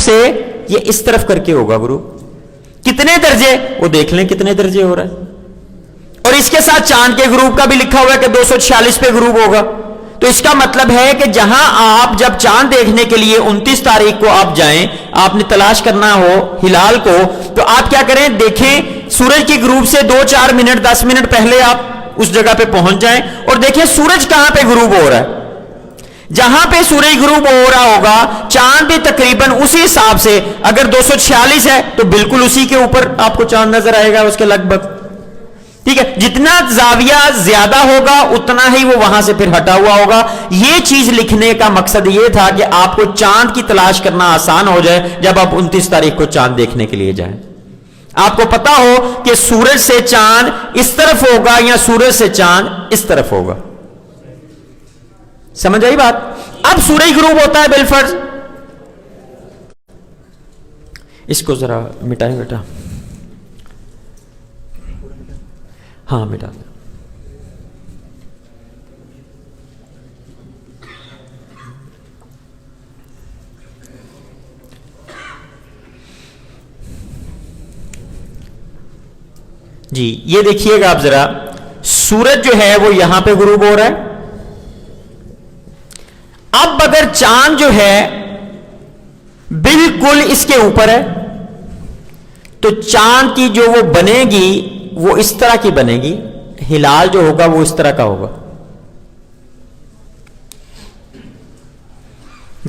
سے یہ اس طرف کر کے ہوگا غروب. کتنے درجے وہ دیکھ لیں کتنے درجے ہو رہا ہے. اور اس کے ساتھ چاند کے غروب کا بھی لکھا ہوا ہے کہ 246 پہ غروب ہوگا. تو اس کا مطلب ہے کہ جہاں آپ جب چاند دیکھنے کے لیے 29 تاریخ کو آپ جائیں, آپ نے تلاش کرنا ہو ہلال کو, تو آپ کیا کریں, دیکھیں سورج کی غروب سے 2-4 منٹ 10 منٹ پہلے آپ اس جگہ پہ پہنچ جائیں اور دیکھیں سورج کہاں پہ غروب ہو رہا ہے. جہاں پہ سورج غروب ہو رہا ہوگا چاند بھی تقریباً اسی حساب سے, اگر 246 ہے تو بالکل اسی کے اوپر آپ کو چاند نظر آئے گا, اس کے لگ بھگ. ٹھیک ہے, جتنا زاویہ زیادہ ہوگا اتنا ہی وہ وہاں سے پھر ہٹا ہوا ہوگا. یہ چیز لکھنے کا مقصد یہ تھا کہ آپ کو چاند کی تلاش کرنا آسان ہو جائے جب آپ 29 تاریخ کو چاند دیکھنے کے لیے جائیں. آپ کو پتا ہو کہ سورج سے چاند اس طرف ہوگا یا سورج سے چاند اس طرف ہوگا. سمجھ آئی بات؟ اب سورج غروب ہوتا ہے بالفرض, اس کو ذرا مٹائیں بیٹا, ہاں مٹا دیں. جی یہ دیکھیے گا آپ ذرا, سورج جو ہے وہ یہاں پہ غروب ہو رہا ہے. اب اگر چاند جو ہے بالکل اس کے اوپر ہے تو چاند کی جو وہ بنے گی وہ اس طرح کی بنے گی, ہلال جو ہوگا وہ اس طرح کا ہوگا.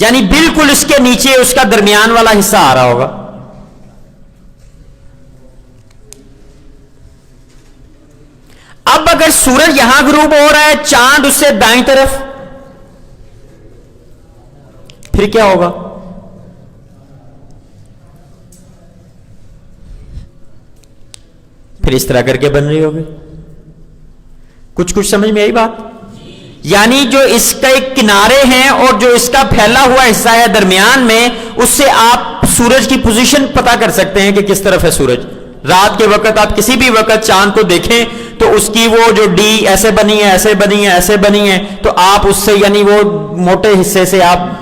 یعنی بالکل اس کے نیچے اس کا درمیان والا حصہ آ رہا ہوگا. اب اگر سورج یہاں غروب ہو رہا ہے, چاند اس سے دائیں طرف, پھر کیا ہوگا؟ پھر اس طرح کر کے بن رہی ہوگی. کچھ سمجھ میں آئی بات؟ یعنی جو اس کا ایک کنارے ہیں اور جو اس کا پھیلا ہوا حصہ ہے درمیان میں, اس سے آپ سورج کی پوزیشن پتا کر سکتے ہیں کہ کس طرف ہے سورج. رات کے وقت آپ کسی بھی وقت چاند کو دیکھیں تو اس کی وہ جو ڈی ایسے بنی ہے, ایسے بنی ہے, ایسے بنی ہے, تو آپ اس سے یعنی وہ موٹے حصے سے آپ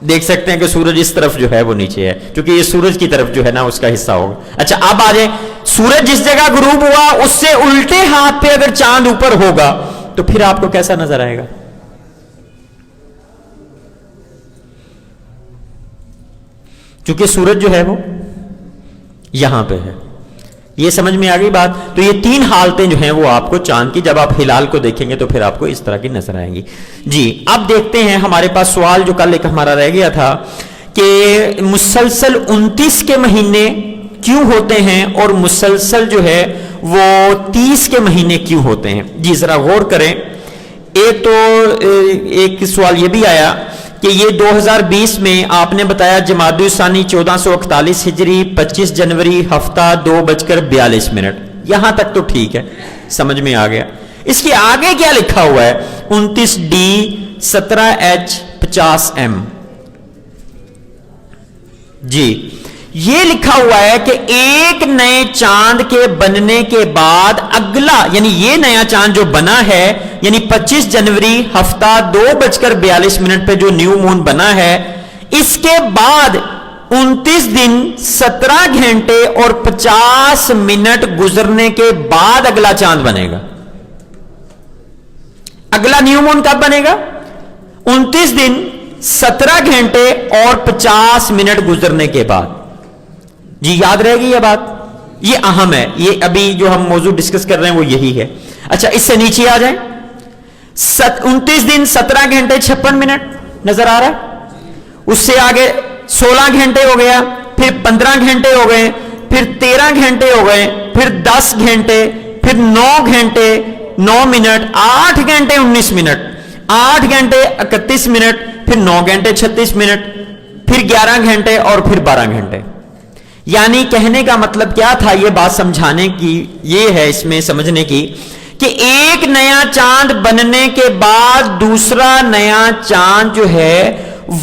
دیکھ سکتے ہیں کہ سورج اس طرف جو ہے وہ نیچے ہے, کیونکہ یہ سورج کی طرف جو ہے نا اس کا حصہ ہوگا. اچھا اب آ جائیں, سورج جس جگہ غروب ہوا اس سے الٹے ہاتھ پہ اگر چاند اوپر ہوگا تو پھر آپ کو کیسا نظر آئے گا؟ کیونکہ سورج جو ہے وہ یہاں پہ ہے. یہ سمجھ میں آ گئی بات؟ تو یہ 3 حالتیں جو ہیں وہ آپ کو چاند کی, جب آپ ہلال کو دیکھیں گے تو پھر آپ کو اس طرح کی نظر آئیں گی. جی اب دیکھتے ہیں, ہمارے پاس سوال جو کل ایک ہمارا رہ گیا تھا کہ مسلسل 29 کے مہینے کیوں ہوتے ہیں اور مسلسل جو ہے وہ 30 کے مہینے کیوں ہوتے ہیں. جی ذرا غور کریں. ایک تو ایک سوال یہ بھی آیا کہ یہ 2020 میں آپ نے بتایا جمادی الثانی 1441 ہجری 25 جنوری ہفتہ 2:42. یہاں تک تو ٹھیک ہے, سمجھ میں آ گیا. اس کے آگے کیا لکھا ہوا ہے؟ 29D 17H 50M. جی یہ لکھا ہوا ہے کہ ایک نئے چاند کے بننے کے بعد اگلا, یعنی یہ نیا چاند جو بنا ہے یعنی 25 جنوری ہفتہ 2:42 پہ جو نیو مون بنا ہے, اس کے بعد 29 دن 17 گھنٹے اور 50 منٹ گزرنے کے بعد اگلا چاند بنے گا. اگلا نیو مون کب بنے گا؟ 29 دن 17 گھنٹے اور 50 منٹ گزرنے کے بعد. جی یاد رہے گی یہ بات؟ یہ اہم ہے, یہ ابھی جو ہم موضوع ڈسکس کر رہے ہیں وہ یہی ہے. اچھا اس سے نیچے آ جائیں. 29 دن 17 گھنٹے 56 منٹ نظر آ رہا ہے. اس سے آگے 16 گھنٹے ہو گیا, پھر 15 گھنٹے ہو گئے, پھر 13 گھنٹے ہو گئے, پھر 10 گھنٹے, پھر 9 گھنٹے 9 منٹ, 8 گھنٹے 19 منٹ, 8 گھنٹے 31 منٹ, پھر 9 گھنٹے 36 منٹ, پھر 11 گھنٹے اور پھر 12 گھنٹے. یعنی کہنے کا مطلب کیا تھا, یہ بات سمجھانے کی یہ ہے, اس میں سمجھنے کی کہ ایک نیا چاند بننے کے بعد دوسرا نیا چاند جو ہے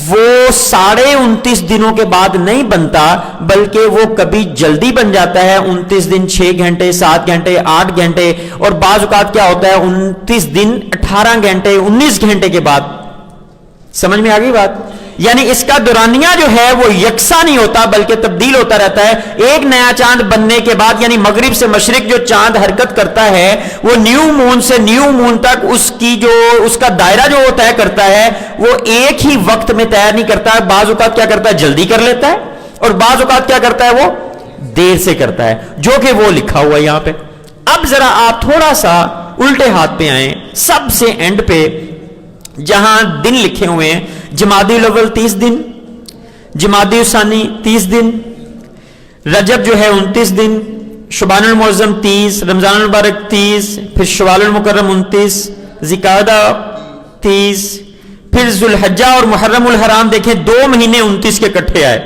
وہ 29.5 دنوں کے بعد نہیں بنتا, بلکہ وہ کبھی جلدی بن جاتا ہے. 29 دن 6 گھنٹے 7 گھنٹے 8 گھنٹے, اور بعض اوقات کیا ہوتا ہے 29 دن 18 گھنٹے 19 گھنٹے کے بعد. سمجھ میں آ گئی بات؟ یعنی اس کا دورانیہ جو ہے وہ یکساں نہیں ہوتا بلکہ تبدیل ہوتا رہتا ہے. ایک نیا چاند بننے کے بعد یعنی مغرب سے مشرق جو چاند حرکت کرتا ہے وہ نیو مون سے نیو مون تک اس کا دائرہ جو وہ طے کرتا ہے وہ ایک ہی وقت میں طے نہیں کرتا ہے. بعض اوقات کیا کرتا ہے جلدی کر لیتا ہے اور بعض اوقات کیا کرتا ہے وہ دیر سے کرتا ہے, جو کہ وہ لکھا ہوا ہے یہاں پہ. اب ذرا آپ تھوڑا سا الٹے ہاتھ پہ آئیں, سب سے اینڈ پہ جہاں دن لکھے ہوئے ہیں, جمادی الاول 30 دن, جمادی الثانی 30 دن, رجب جو ہے 29 دن, شعبان المعظم 30, رمضان المبارک 30, پھر شوال المکرم 29, ذوالقعدہ 30, پھر ذوالحجہ اور محرم الحرام دیکھیں 2 مہینے 29 کے کٹھے آئے.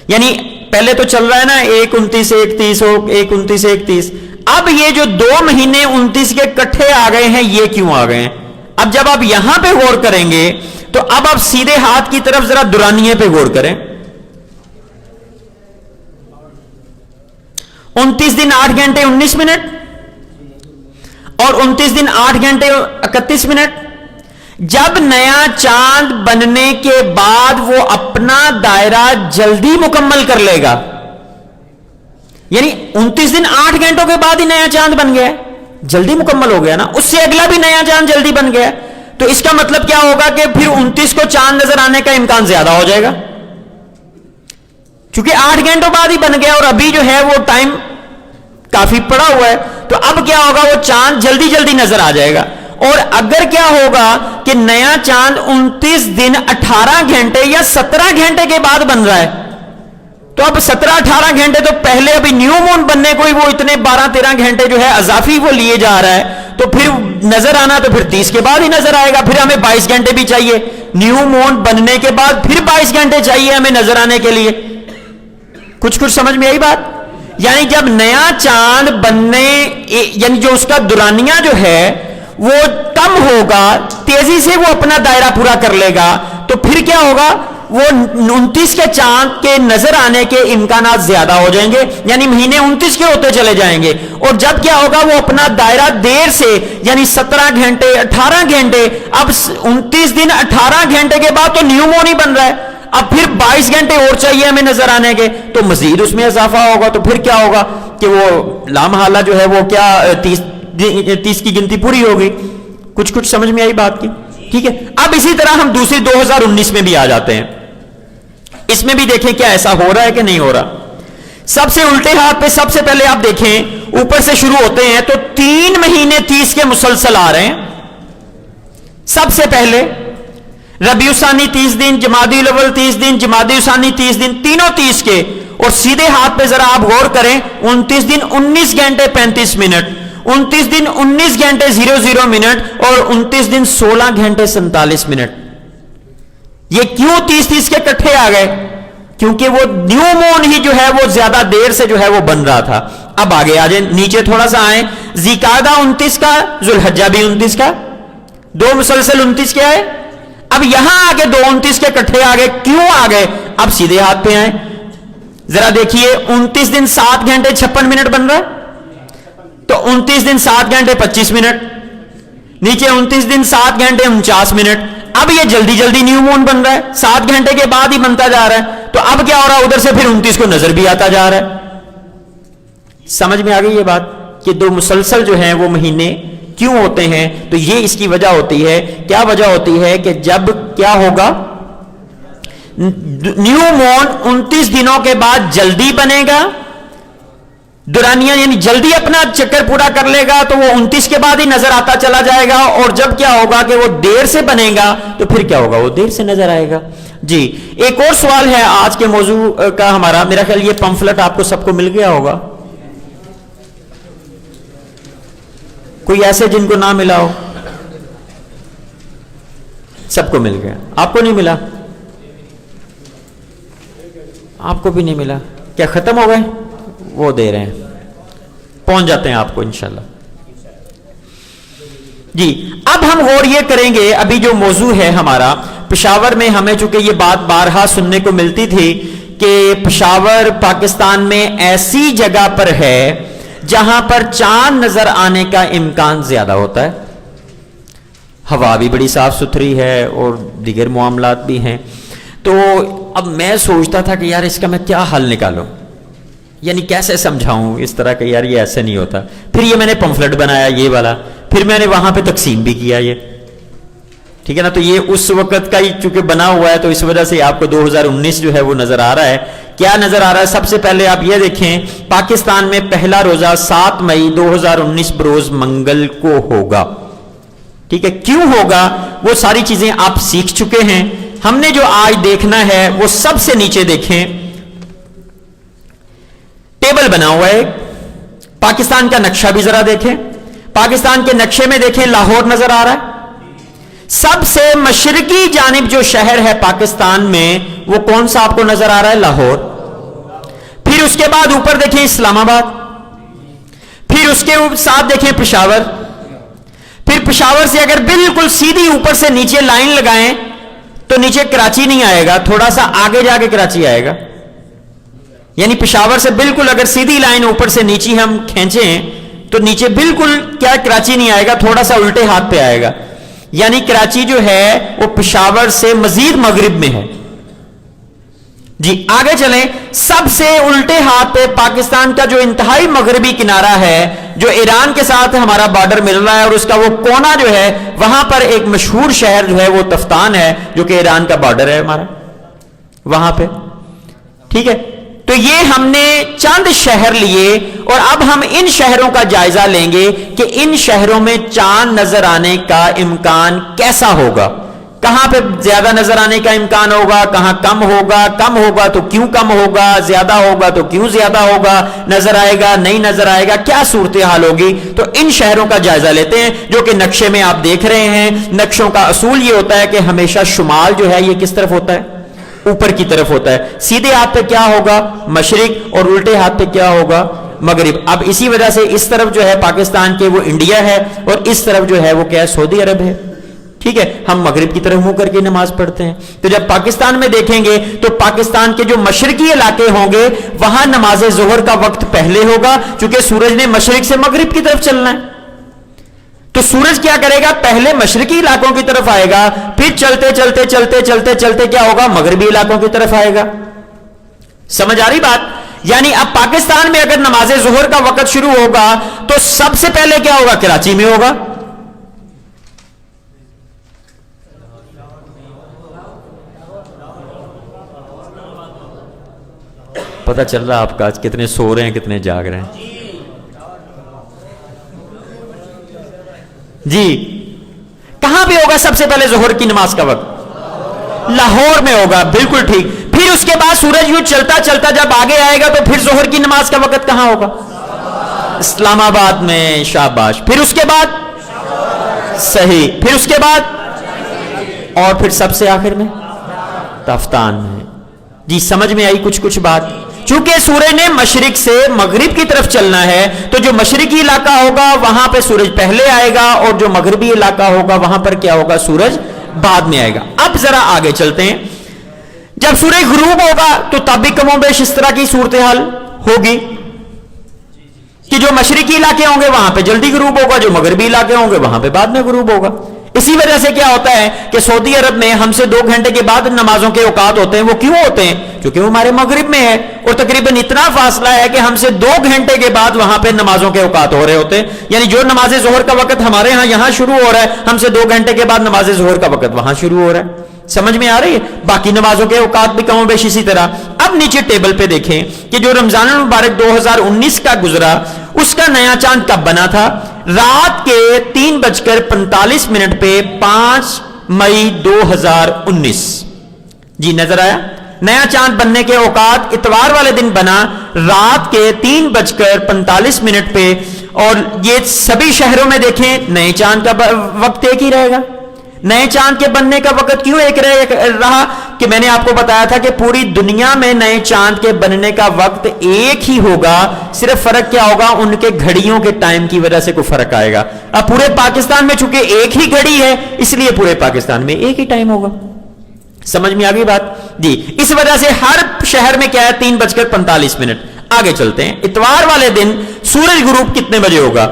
یعنی پہلے تو چل رہا ہے نا 1 29 1 30 1 29 1 30. اب یہ جو 2 مہینے 29 کے کٹھے آ گئے ہیں یہ کیوں آ گئے ہیں؟ اب جب آپ یہاں پہ غور کریں گے تو اب آپ سیدھے ہاتھ کی طرف ذرا دورانیے پہ غور کریں. 29 دن 8 گھنٹے 19 منٹ اور 29 دن 8 گھنٹے 31 منٹ. جب نیا چاند بننے کے بعد وہ اپنا دائرہ جلدی مکمل کر لے گا, یعنی 29 دن 8 گھنٹوں کے بعد ہی نیا چاند بن گیا, جلدی مکمل ہو گیا نا, اس سے اگلا بھی نیا چاند جلدی بن گیا, تو اس کا مطلب کیا ہوگا کہ پھر 29 کو چاند نظر آنے کا امکان زیادہ ہو جائے گا, چونکہ 8 گھنٹوں بعد ہی بن گیا اور ابھی جو ہے وہ ٹائم کافی پڑا ہوا ہے. تو اب کیا ہوگا, وہ چاند جلدی جلدی نظر آ جائے گا. اور اگر کیا ہوگا کہ نیا چاند 29 دن 18 گھنٹے یا 17 گھنٹے کے بعد بن رہا ہے, تو اب 17-18 گھنٹے تو پہلے ابھی نیو مون بننے کو ہی وہ اتنے 12-13 گھنٹے جو ہے اضافی وہ لیے جا رہا ہے, تو پھر نظر آنا تو پھر 30 کے بعد ہی نظر آئے گا. پھر ہمیں 22 گھنٹے بھی چاہیے, نیو مون بننے کے بعد پھر 22 گھنٹے چاہیے ہمیں نظر آنے کے لیے. کچھ سمجھ میں آئی بات؟ یعنی جب نیا چاند بننے یعنی جو اس کا دورانیہ جو ہے وہ کم ہوگا, تیزی سے وہ اپنا دائرہ پورا کر لے گا, تو پھر کیا ہوگا, وہ 29 کے چاند کے نظر آنے کے امکانات زیادہ ہو جائیں گے, یعنی مہینے 29 کے ہوتے چلے جائیں گے. اور جب کیا ہوگا, وہ اپنا دائرہ دیر سے یعنی 17 گھنٹے 18 گھنٹے, اب 29 دن 18 گھنٹے کے بعد تو نیو مون ہی بن رہا ہے, اب پھر 22 گھنٹے اور چاہیے ہمیں نظر آنے کے, تو مزید اس میں اضافہ ہوگا. تو پھر کیا ہوگا کہ وہ لامحالہ جو ہے وہ کیا 30 کی گنتی پوری ہوگی. کچھ سمجھ میں آئی بات کی؟ ٹھیک ہے. اب اسی طرح ہم دوسری 2019 میں بھی آ جاتے ہیں. اس میں بھی دیکھیں کیا ایسا ہو رہا ہے کہ نہیں ہو رہا. سب سے الٹے ہاتھ پہ سب سے پہلے آپ دیکھیں اوپر سے شروع ہوتے ہیں تو 3 مہینے 30 کے مسلسل آ رہے ہیں. سب سے پہلے ربیع الثانی 30 دن, جمادی الاول 30 دن, جمادی الثانی 30 دن, تینوں 30 کے. اور سیدھے ہاتھ پہ ذرا آپ غور کریں, 29 دن 19 گھنٹے 35 منٹ, 29 دن 19 گھنٹے 00 منٹ اور 29 دن 16 گھنٹے 47 منٹ. یہ کیوں 30 کے کٹھے آ گئے؟ کیونکہ وہ نیو مون ہی جو ہے وہ زیادہ دیر سے جو ہے وہ بن رہا تھا. اب آگے آ جائیں, نیچے تھوڑا سا آئیں, ذوالقعدہ 29 کا, ذوالحجہ بھی 29 کا, 2 مسلسل 29 کے آئے. اب یہاں آگے 2 29 کے کٹھے آ گئے. کیوں آ گئے؟ اب سیدھے ہاتھ پہ آئیں, ذرا دیکھیے 29 دن 7 گھنٹے 56 منٹ بن رہا ہے, تو 29 دن 7 گھنٹے 25 منٹ, نیچے 29 دن 7 گھنٹے 49 منٹ. اب یہ جلدی جلدی نیو مون بن رہا ہے, 7 گھنٹے کے بعد ہی بنتا جا رہا ہے. تو اب کیا ہو رہا ہے, ادھر سے پھر 29 کو نظر بھی آتا جا رہا ہے. سمجھ میں آ گئی یہ بات کہ 2 مسلسل جو ہیں وہ مہینے کیوں ہوتے ہیں؟ تو یہ اس کی وجہ ہوتی ہے. کیا وجہ ہوتی ہے کہ جب کیا ہوگا, نیو مون 29 دنوں کے بعد جلدی بنے گا, دورانیہ یعنی جلدی اپنا چکر پورا کر لے گا, تو وہ 29 کے بعد ہی نظر آتا چلا جائے گا. اور جب کیا ہوگا کہ وہ دیر سے بنے گا تو پھر کیا ہوگا, وہ دیر سے نظر آئے گا. جی ایک اور سوال ہے آج کے موضوع کا ہمارا. میرا خیال یہ پمفلٹ آپ کو سب کو مل گیا ہوگا. کوئی ایسے جن کو نہ ملا ہو؟ سب کو مل گیا. آپ کو نہیں ملا؟ آپ کو بھی نہیں ملا. کیا ختم ہو گئے؟ وہ دے رہے ہیں, پہنچ جاتے ہیں آپ کو انشاءاللہ. جی اب ہم غور یہ کریں گے, ابھی جو موضوع ہے ہمارا پشاور میں, ہمیں چونکہ یہ بات بارہا سننے کو ملتی تھی کہ پشاور پاکستان میں ایسی جگہ پر ہے جہاں پر چاند نظر آنے کا امکان زیادہ ہوتا ہے, ہوا بھی بڑی صاف ستھری ہے اور دیگر معاملات بھی ہیں. تو اب میں سوچتا تھا کہ یار اس کا میں کیا حل نکالوں، یعنی کیسے سمجھاؤں اس طرح کہ یار یہ ایسے نہیں ہوتا. پھر یہ میں نے پمفلٹ بنایا یہ والا، پھر میں نے وہاں پہ تقسیم بھی کیا یہ، ٹھیک ہے نا. تو یہ اس وقت کا ہی چونکہ بنا ہوا ہے تو اس وجہ سے آپ کو 2019 جو ہے وہ نظر آ رہا ہے. کیا نظر آ رہا ہے؟ سب سے پہلے آپ یہ دیکھیں پاکستان میں پہلا روزہ 7 مئی 2019 بروز منگل کو ہوگا. ٹھیک ہے، کیوں ہوگا وہ ساری چیزیں آپ سیکھ چکے ہیں. ہم نے جو آج دیکھنا ہے وہ سب سے نیچے دیکھیں، ٹیبل بنا ہوا ہے. پاکستان کا نقشہ بھی ذرا دیکھیں. پاکستان کے نقشے میں دیکھیں لاہور نظر آ رہا ہے. سب سے مشرقی جانب جو شہر ہے پاکستان میں وہ کون سا آپ کو نظر آ رہا ہے؟ لاہور. پھر اس کے بعد اوپر دیکھیں اسلام آباد، پھر اس کے ساتھ دیکھیں پشاور. پھر پشاور سے اگر بالکل سیدھی اوپر سے نیچے لائن لگائیں تو نیچے کراچی نہیں آئے گا، تھوڑا سا آگے جا کے کراچی آئے گا. یعنی پشاور سے بالکل اگر سیدھی لائن اوپر سے نیچے ہم کھینچیں تو نیچے بالکل کیا کراچی نہیں آئے گا، تھوڑا سا الٹے ہاتھ پہ آئے گا. یعنی کراچی جو ہے وہ پشاور سے مزید مغرب میں ہے. جی آگے چلیں. سب سے الٹے ہاتھ پہ پاکستان کا جو انتہائی مغربی کنارہ ہے جو ایران کے ساتھ ہمارا بارڈر مل رہا ہے اور اس کا وہ کونا جو ہے وہاں پر ایک مشہور شہر جو ہے وہ تفتان ہے جو کہ ایران کا بارڈر ہے ہمارا وہاں پہ. ٹھیک ہے، تو یہ ہم نے چند شہر لیے اور اب ہم ان شہروں کا جائزہ لیں گے کہ ان شہروں میں چاند نظر آنے کا امکان کیسا ہوگا. کہاں پہ زیادہ نظر آنے کا امکان ہوگا، کہاں کم ہوگا، کم ہوگا تو کیوں کم ہوگا، زیادہ ہوگا تو کیوں زیادہ ہوگا، نظر آئے گا نہیں نظر آئے گا، کیا صورتحال ہوگی. تو ان شہروں کا جائزہ لیتے ہیں جو کہ نقشے میں آپ دیکھ رہے ہیں. نقشوں کا اصول یہ ہوتا ہے کہ ہمیشہ شمال جو ہے یہ کس طرف ہوتا ہے؟ اوپر کی طرف ہوتا ہے. سیدھے ہاتھ پہ کیا ہوگا؟ مشرق، اور الٹے ہاتھ پہ کیا ہوگا؟ مغرب. اب اسی وجہ سے اس طرف جو ہے پاکستان کے وہ انڈیا ہے اور اس طرف جو ہے وہ کیا ہے؟ سعودی عرب ہے. ٹھیک ہے، ہم مغرب کی طرف منہ کر کے نماز پڑھتے ہیں. تو جب پاکستان میں دیکھیں گے تو پاکستان کے جو مشرقی علاقے ہوں گے وہاں نماز ظہر کا وقت پہلے ہوگا چونکہ سورج نے مشرق سے مغرب کی طرف چلنا ہے. تو سورج کیا کرے گا؟ پہلے مشرقی علاقوں کی طرف آئے گا، پھر چلتے چلتے چلتے چلتے چلتے کیا ہوگا؟ مغربی علاقوں کی طرف آئے گا. سمجھ آ رہی بات؟ یعنی اب پاکستان میں اگر نماز ظہر کا وقت شروع ہوگا تو سب سے پہلے کیا ہوگا؟ کراچی میں ہوگا. پتہ چل رہا آپ کا آج کتنے سو رہے ہیں کتنے جاگ رہے ہیں. جی کہاں پہ ہوگا سب سے پہلے ظہر کی نماز کا وقت؟ لاہور میں ہوگا. بالکل ٹھیک. پھر اس کے بعد سورج یوں چلتا چلتا جب آگے آئے گا تو پھر ظہر کی نماز کا وقت کہاں ہوگا؟ اسلام آباد میں. شاباش. پھر اس کے بعد صحیح. پھر اس کے بعد اور پھر سب سے آخر میں تفتان میں. جی سمجھ میں آئی کچھ بات؟ چونکہ سورج نے مشرق سے مغرب کی طرف چلنا ہے تو جو مشرقی علاقہ ہوگا وہاں پہ سورج پہلے آئے گا اور جو مغربی علاقہ ہوگا وہاں پر کیا ہوگا؟ سورج بعد میں آئے گا. اب ذرا آگے چلتے ہیں. جب سورج غروب ہوگا تو تب بھی کم و بیش اس طرح کی صورتحال ہوگی کہ جو مشرقی علاقے ہوں گے وہاں پہ جلدی غروب ہوگا، جو مغربی علاقے ہوں گے وہاں پہ بعد میں غروب ہوگا. اسی وجہ سے کیا ہوتا ہے کہ سعودی عرب میں ہم سے 2 گھنٹے کے بعد نمازوں کے اوقات ہوتے ہیں. وہ کیوں ہوتے ہیں؟ کیونکہ وہ ہمارے مغرب میں ہے اور تقریباً اتنا فاصلہ ہے کہ ہم سے 2 گھنٹے کے بعد وہاں پہ نمازوں کے اوقات ہو رہے ہوتے ہیں. یعنی جو نماز ظہر کا وقت ہمارے ہاں یہاں شروع ہو رہا ہے ہم سے 2 گھنٹے کے بعد نماز ظہر کا وقت وہاں شروع ہو رہا ہے. سمجھ میں آ رہی ہے؟ باقی نمازوں کے اوقات بھی کم و بیش اسی طرح. اب نیچے ٹیبل پہ دیکھیں کہ جو رمضان المبارک 2019 کا گزرا اس کا نیا چاند کب بنا تھا؟ رات کے 3:45 پہ 5 مئی 2019. جی نظر آیا؟ نیا چاند بننے کے اوقات اتوار والے دن بنا رات کے 3:45 پہ. اور یہ سبھی شہروں میں دیکھیں نئے چاند کا وقت ایک ہی رہے گا. نئے چاند کے بننے کا وقت کیوں ایک رہا کہ میں نے آپ کو بتایا تھا کہ پوری دنیا میں نئے چاند کے بننے کا وقت ایک ہی ہوگا. صرف فرق کیا ہوگا؟ ان کے گھڑیوں کے ٹائم کی وجہ سے کوئی فرق آئے گا. اب پورے پاکستان میں چونکہ ایک ہی گھڑی ہے اس لیے پورے پاکستان میں ایک ہی ٹائم ہوگا. سمجھ میں آ گئی بات؟ جی اس وجہ سے ہر شہر میں کیا ہے 3:45. آگے چلتے ہیں. اتوار والے دن سورج غروب کتنے بجے ہوگا؟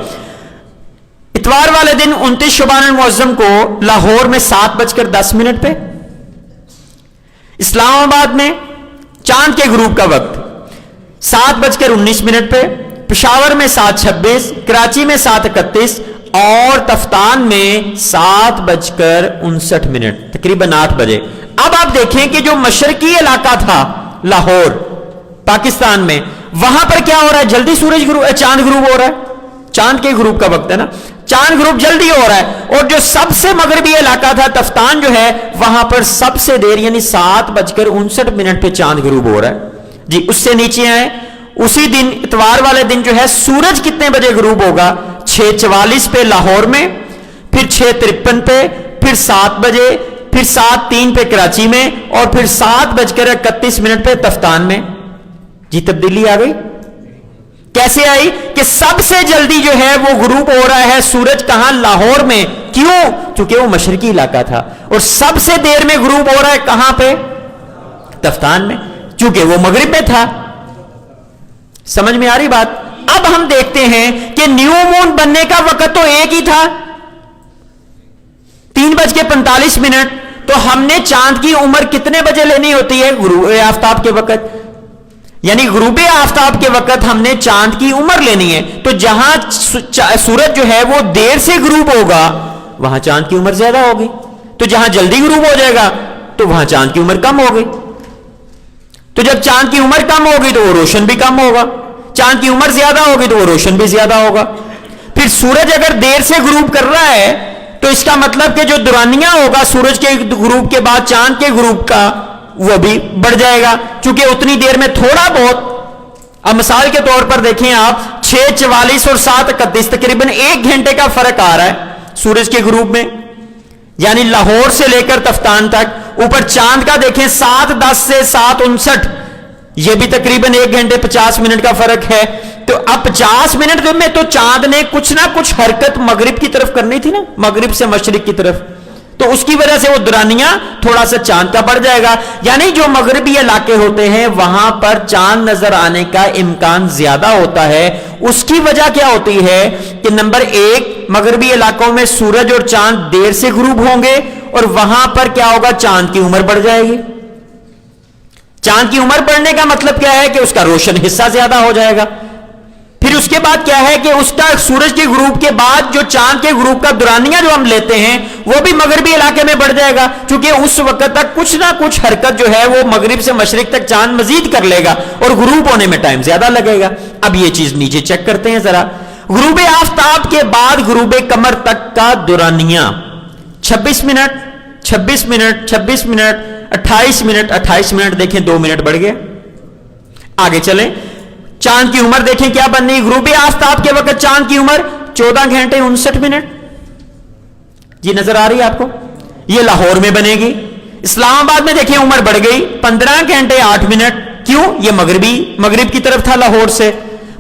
اتوار والے دن 29 شعبان المعظم کو لاہور میں 7:10 پہ. اسلام آباد میں چاند کے غروب کا وقت 7:19 پہ، پشاور میں 7:26، کراچی میں 7:31 اور تفتان میں 7:59، تقریباً 8 بجے۔ اب آپ دیکھیں کہ جو مشرقی علاقہ تھا لاہور پاکستان میں، وہاں پر کیا ہو رہا ہے؟ جلدی چاند غروب ہو رہا ہے، چاند کے غروب کا وقت ہے نا، چاند غروب جلدی ہو رہا ہے۔ اور جو سب سے مغربی علاقہ تھا تفتان جو ہے، وہاں پر سب سے دیر یعنی 7:59 پہ چاند غروب ہو رہا ہے جی۔ اس سے نیچے آئے، اسی دن اتوار والے دن جو ہے سورج کتنے بجے غروب ہوگا؟ 6:44 پہ لاہور میں، پھر 6:53 پہ، پھر 7 بجے، پھر 7:03 پہ کراچی میں، اور پھر 7:31 پہ تفتان میں۔ جی تبدیلی آ گئی۔ کیسے آئی؟ کہ سب سے جلدی جو ہے وہ غروب ہو رہا ہے سورج کہاں؟ لاہور میں۔ کیوں؟ چونکہ وہ مشرقی علاقہ تھا۔ اور سب سے دیر میں غروب ہو رہا ہے کہاں پہ؟ تفتان میں، چونکہ وہ مغرب میں تھا۔ سمجھ میں آ رہی بات؟ اب ہم دیکھتے ہیں کہ نیو مون بننے کا وقت تو ایک ہی تھا، 3:45۔ تو ہم نے چاند کی عمر کتنے بجے لینی ہوتی ہے؟ غروب آفتاب کے وقت، یعنی غروب آفتاب کے وقت ہم نے چاند کی عمر لینی ہے۔ تو جہاں سورج جو ہے وہ دیر سے غروب ہوگا وہاں چاند کی عمر زیادہ ہوگی، تو جہاں جلدی غروب ہو جائے گا تو وہاں چاند کی عمر کم ہوگی۔ تو جب چاند کی عمر کم ہوگی تو وہ روشن بھی کم ہوگا، چاند کی عمر زیادہ ہوگی تو وہ روشن بھی زیادہ ہوگا۔ پھر سورج اگر دیر سے غروب کر رہا ہے تو اس کا مطلب کہ جو دورانیہ ہوگا سورج کے غروب کے بعد چاند کے غروب کا وہ بھی بڑھ جائے گا، چونکہ اتنی دیر میں تھوڑا بہت۔ اب مثال کے طور پر دیکھیں آپ 6:44 اور 7:31 تقریباً 1 گھنٹے کا فرق آ رہا ہے سورج کے غروب میں، یعنی لاہور سے لے کر تفتان تک۔ اوپر چاند کا دیکھیں 7:10 سے 7:59، یہ بھی تقریباً 1 گھنٹے 50 منٹ کا فرق ہے۔ تو اب 50 منٹ میں تو چاند نے کچھ نہ کچھ حرکت مغرب کی طرف کرنی تھی نا، مغرب سے مشرق کی طرف، تو اس کی وجہ سے وہ دورانیہ تھوڑا سا چاند کا بڑھ جائے گا۔ یعنی جو مغربی علاقے ہوتے ہیں وہاں پر چاند نظر آنے کا امکان زیادہ ہوتا ہے۔ اس کی وجہ کیا ہوتی ہے کہ نمبر 1، مغربی علاقوں میں سورج اور چاند دیر سے غروب ہوں گے، اور وہاں پر کیا ہوگا؟ چاند کی عمر بڑھ جائے گی۔ چاند کی عمر بڑھنے کا مطلب کیا ہے؟ کہ اس کا روشن حصہ زیادہ ہو جائے گا۔ پھر اس کے بعد کیا ہے کہ اس کا سورج کے غروب کے بعد جو چاند کے غروب کا دورانیہ جو ہم لیتے ہیں وہ بھی مغربی علاقے میں بڑھ جائے گا، چونکہ اس وقت تک کچھ نہ کچھ حرکت جو ہے وہ مغرب سے مشرق تک چاند مزید کر لے گا اور غروب ہونے میں ٹائم زیادہ لگے گا۔ اب یہ چیز نیچے چیک کرتے ہیں ذرا۔ غروب آفتاب کے بعد غروب قمر تک کا دورانیہ 26 minute 26 minute 26 minute 28 minute 28 minute, دیکھیں 2 منٹ بڑھ گئے۔ آگے چلیں، چاند کی عمر دیکھیں کیا بننی؟ غروب آفتاب کے وقت چاند کی عمر 14 گھنٹے 59 منٹ۔ یہ نظر آ رہی ہے آپ کو؟ یہ لاہور میں بنے گی۔ اسلام آباد میں دیکھیں عمر بڑھ گئی 15 گھنٹے 8 منٹ۔ کیوں؟ یہ مغرب کی طرف تھا لاہور سے۔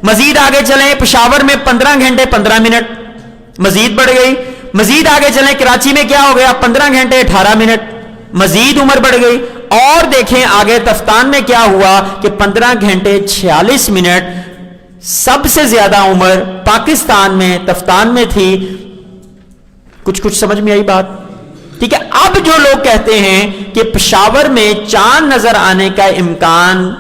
مزید آگے چلیں، پشاور میں 15 گھنٹے 15 منٹ، مزید بڑھ گئی۔ مزید آگے چلیں، کراچی میں کیا ہو گیا؟ 15 گھنٹے 18 منٹ، مزید عمر بڑھ گئی۔ اور دیکھیں آگے تفتان میں کیا ہوا کہ 15 گھنٹے 46 منٹ، سب سے زیادہ عمر پاکستان میں تفتان میں تھی۔ کچھ سمجھ میں آئی بات؟ ٹھیک ہے۔ اب جو لوگ کہتے ہیں کہ پشاور میں چاند نظر آنے کا امکان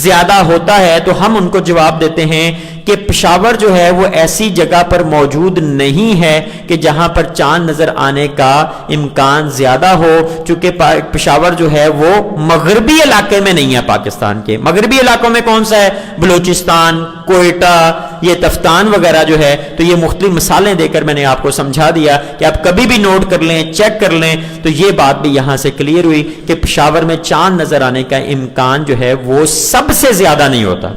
زیادہ ہوتا ہے، تو ہم ان کو جواب دیتے ہیں کہ پشاور جو ہے وہ ایسی جگہ پر موجود نہیں ہے کہ جہاں پر چاند نظر آنے کا امکان زیادہ ہو، چونکہ پشاور جو ہے وہ مغربی علاقے میں نہیں ہے۔ پاکستان کے مغربی علاقوں میں کون سا ہے؟ بلوچستان، کوئٹہ، یہ تفتان وغیرہ جو ہے۔ تو یہ مختلف مثالیں دے کر میں نے آپ کو سمجھا دیا کہ آپ کبھی بھی نوٹ کر لیں، چیک کر لیں۔ تو یہ بات بھی یہاں سے کلیئر ہوئی کہ پشاور میں چاند نظر آنے کا امکان جو ہے وہ سب سے زیادہ نہیں ہوتا۔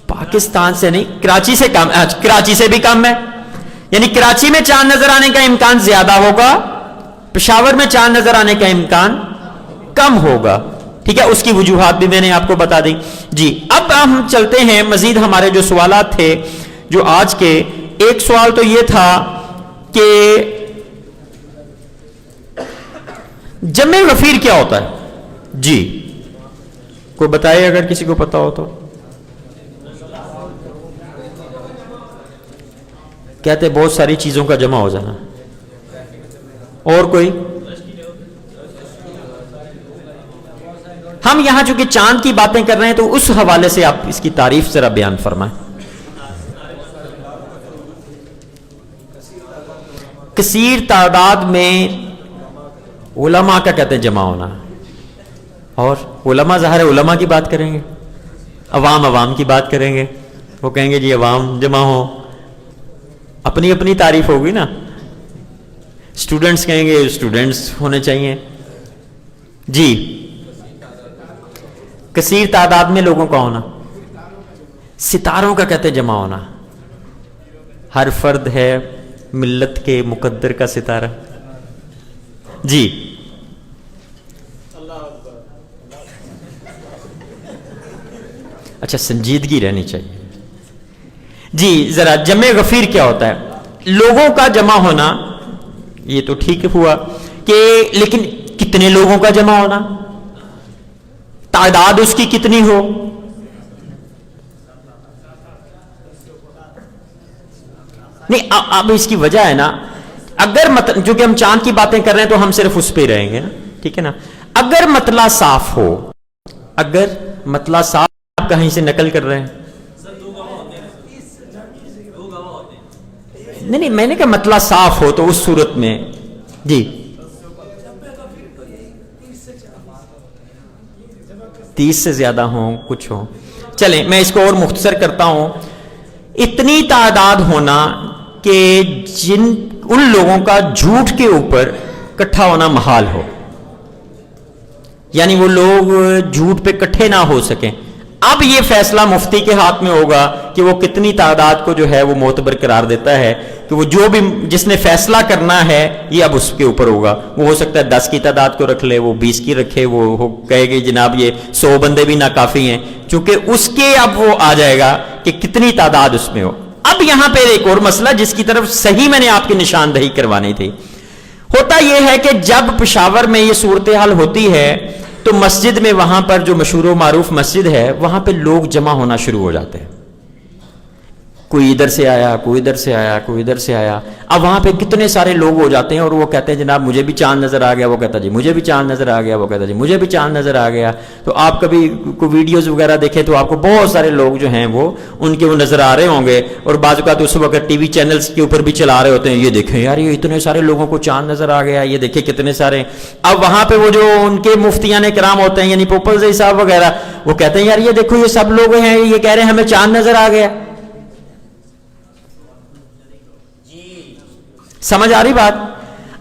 پاکستان سے نہیں، کراچی سے کم، کراچی سے بھی کم ہے، یعنی کراچی میں چاند نظر آنے کا امکان زیادہ ہوگا، پشاور میں چاند نظر آنے کا امکان کم ہوگا۔ ٹھیک ہے، اس کی وجوہات بھی میں نے آپ کو بتا دی۔ جی اب ہم چلتے ہیں مزید، ہمارے جو سوالات تھے جو آج کے، ایک سوال تو یہ تھا کہ جمع غفیر کیا ہوتا ہے؟ جی کوئی بتائے اگر کسی کو پتا ہو تو۔ کہتے بہت ساری چیزوں کا جمع ہو جانا۔ اور کوئی؟ ہم یہاں چونکہ چاند کی باتیں کر رہے ہیں تو اس حوالے سے آپ اس کی تعریف ذرا بیان فرمائیں. کثیر تعداد میں علماء کا کہتے ہیں جمع ہونا, اور علماء ظاہر ہے علماء کی بات کریں گے, عوام کی بات کریں گے, وہ کہیں گے جی عوام جمع ہو, اپنی اپنی تعریف ہوگی نا. اسٹوڈنٹس کہیں گے اسٹوڈنٹس ہونے چاہیے. جی کثیر تعداد میں لوگوں کا ہونا, ستاروں کا کہتے ہیں جمع ہونا. ہر فرد ہے ملت کے مقدر کا ستارہ. جی اچھا سنجیدگی رہنی چاہیے. جی ذرا جمع غفیر کیا ہوتا ہے؟ لوگوں کا جمع ہونا, یہ تو ٹھیک ہوا کہ لیکن کتنے لوگوں کا جمع ہونا, تعداد اس کی کتنی ہو. نہیں اب اس کی وجہ ہے نا, اگر جو کہ ہم چاند کی باتیں کر رہے ہیں تو ہم صرف اس پہ رہیں گے نا, ٹھیک ہے نا. اگر مطلع صاف ہو, اگر مطلع صاف کہیں سے نقل کر رہے ہیں, نہیں میں نے کہا مطلع صاف ہو تو اس صورت میں جی 30 سے زیادہ ہوں کچھ ہوں. چلیں میں اس کو اور مختصر کرتا ہوں. اتنی تعداد ہونا کہ ان لوگوں کا جھوٹ کے اوپر اکٹھا ہونا محال ہو, یعنی وہ لوگ جھوٹ پہ اکٹھے نہ ہو سکیں. اب یہ فیصلہ مفتی کے ہاتھ میں ہوگا کہ وہ کتنی تعداد کو جو ہے وہ معتبر قرار دیتا ہے, کہ وہ جو بھی جس نے فیصلہ کرنا ہے یہ اب اس کے اوپر ہوگا. وہ ہو سکتا ہے 10 کی تعداد کو رکھ لے, وہ 20 کی رکھے, وہ کہے گی جناب یہ 100 بندے بھی ناکافی ہیں, چونکہ اس کے اب وہ آ جائے گا کہ کتنی تعداد اس میں ہو. اب یہاں پہ ایک اور مسئلہ جس کی طرف صحیح میں نے آپ کی نشاندہی کروانی تھی. ہوتا یہ ہے کہ جب پشاور میں یہ صورتحال ہوتی ہے تو مسجد میں وہاں پر جو مشہور و معروف مسجد ہے وہاں پہ لوگ جمع ہونا شروع ہو جاتے ہیں. کوئی ادھر سے آیا, کوئی ادھر سے آیا, کوئی ادھر سے آیا. اب وہاں پہ کتنے سارے لوگ ہو جاتے ہیں اور وہ کہتے ہیں جناب مجھے بھی چاند نظر آ گیا, وہ کہتا جی مجھے بھی چاند نظر آ گیا, وہ کہتا جی مجھے بھی چاند نظر آ گیا. تو آپ کبھی کوئی ویڈیوز وغیرہ دیکھیں تو آپ کو بہت سارے لوگ جو ہیں وہ ان کے وہ نظر آ رہے ہوں گے, اور بعض اوقات اس وقت ٹی وی چینلز کے اوپر بھی چلا رہے ہوتے ہیں, یہ دیکھیں یار یہ اتنے سارے لوگوں کو چاند نظر آ گیا, یہ دیکھیں کتنے سارے. اب وہاں پہ وہ جو ان کے مفتیان کرام ہوتے ہیں یعنی پوپلزئی صاحب وغیرہ, وہ کہتے ہیں یار یہ دیکھو یہ سب لوگ ہیں یہ کہہ رہے ہیں ہمیں چاند نظر آ گیا. سمجھ آ رہی بات؟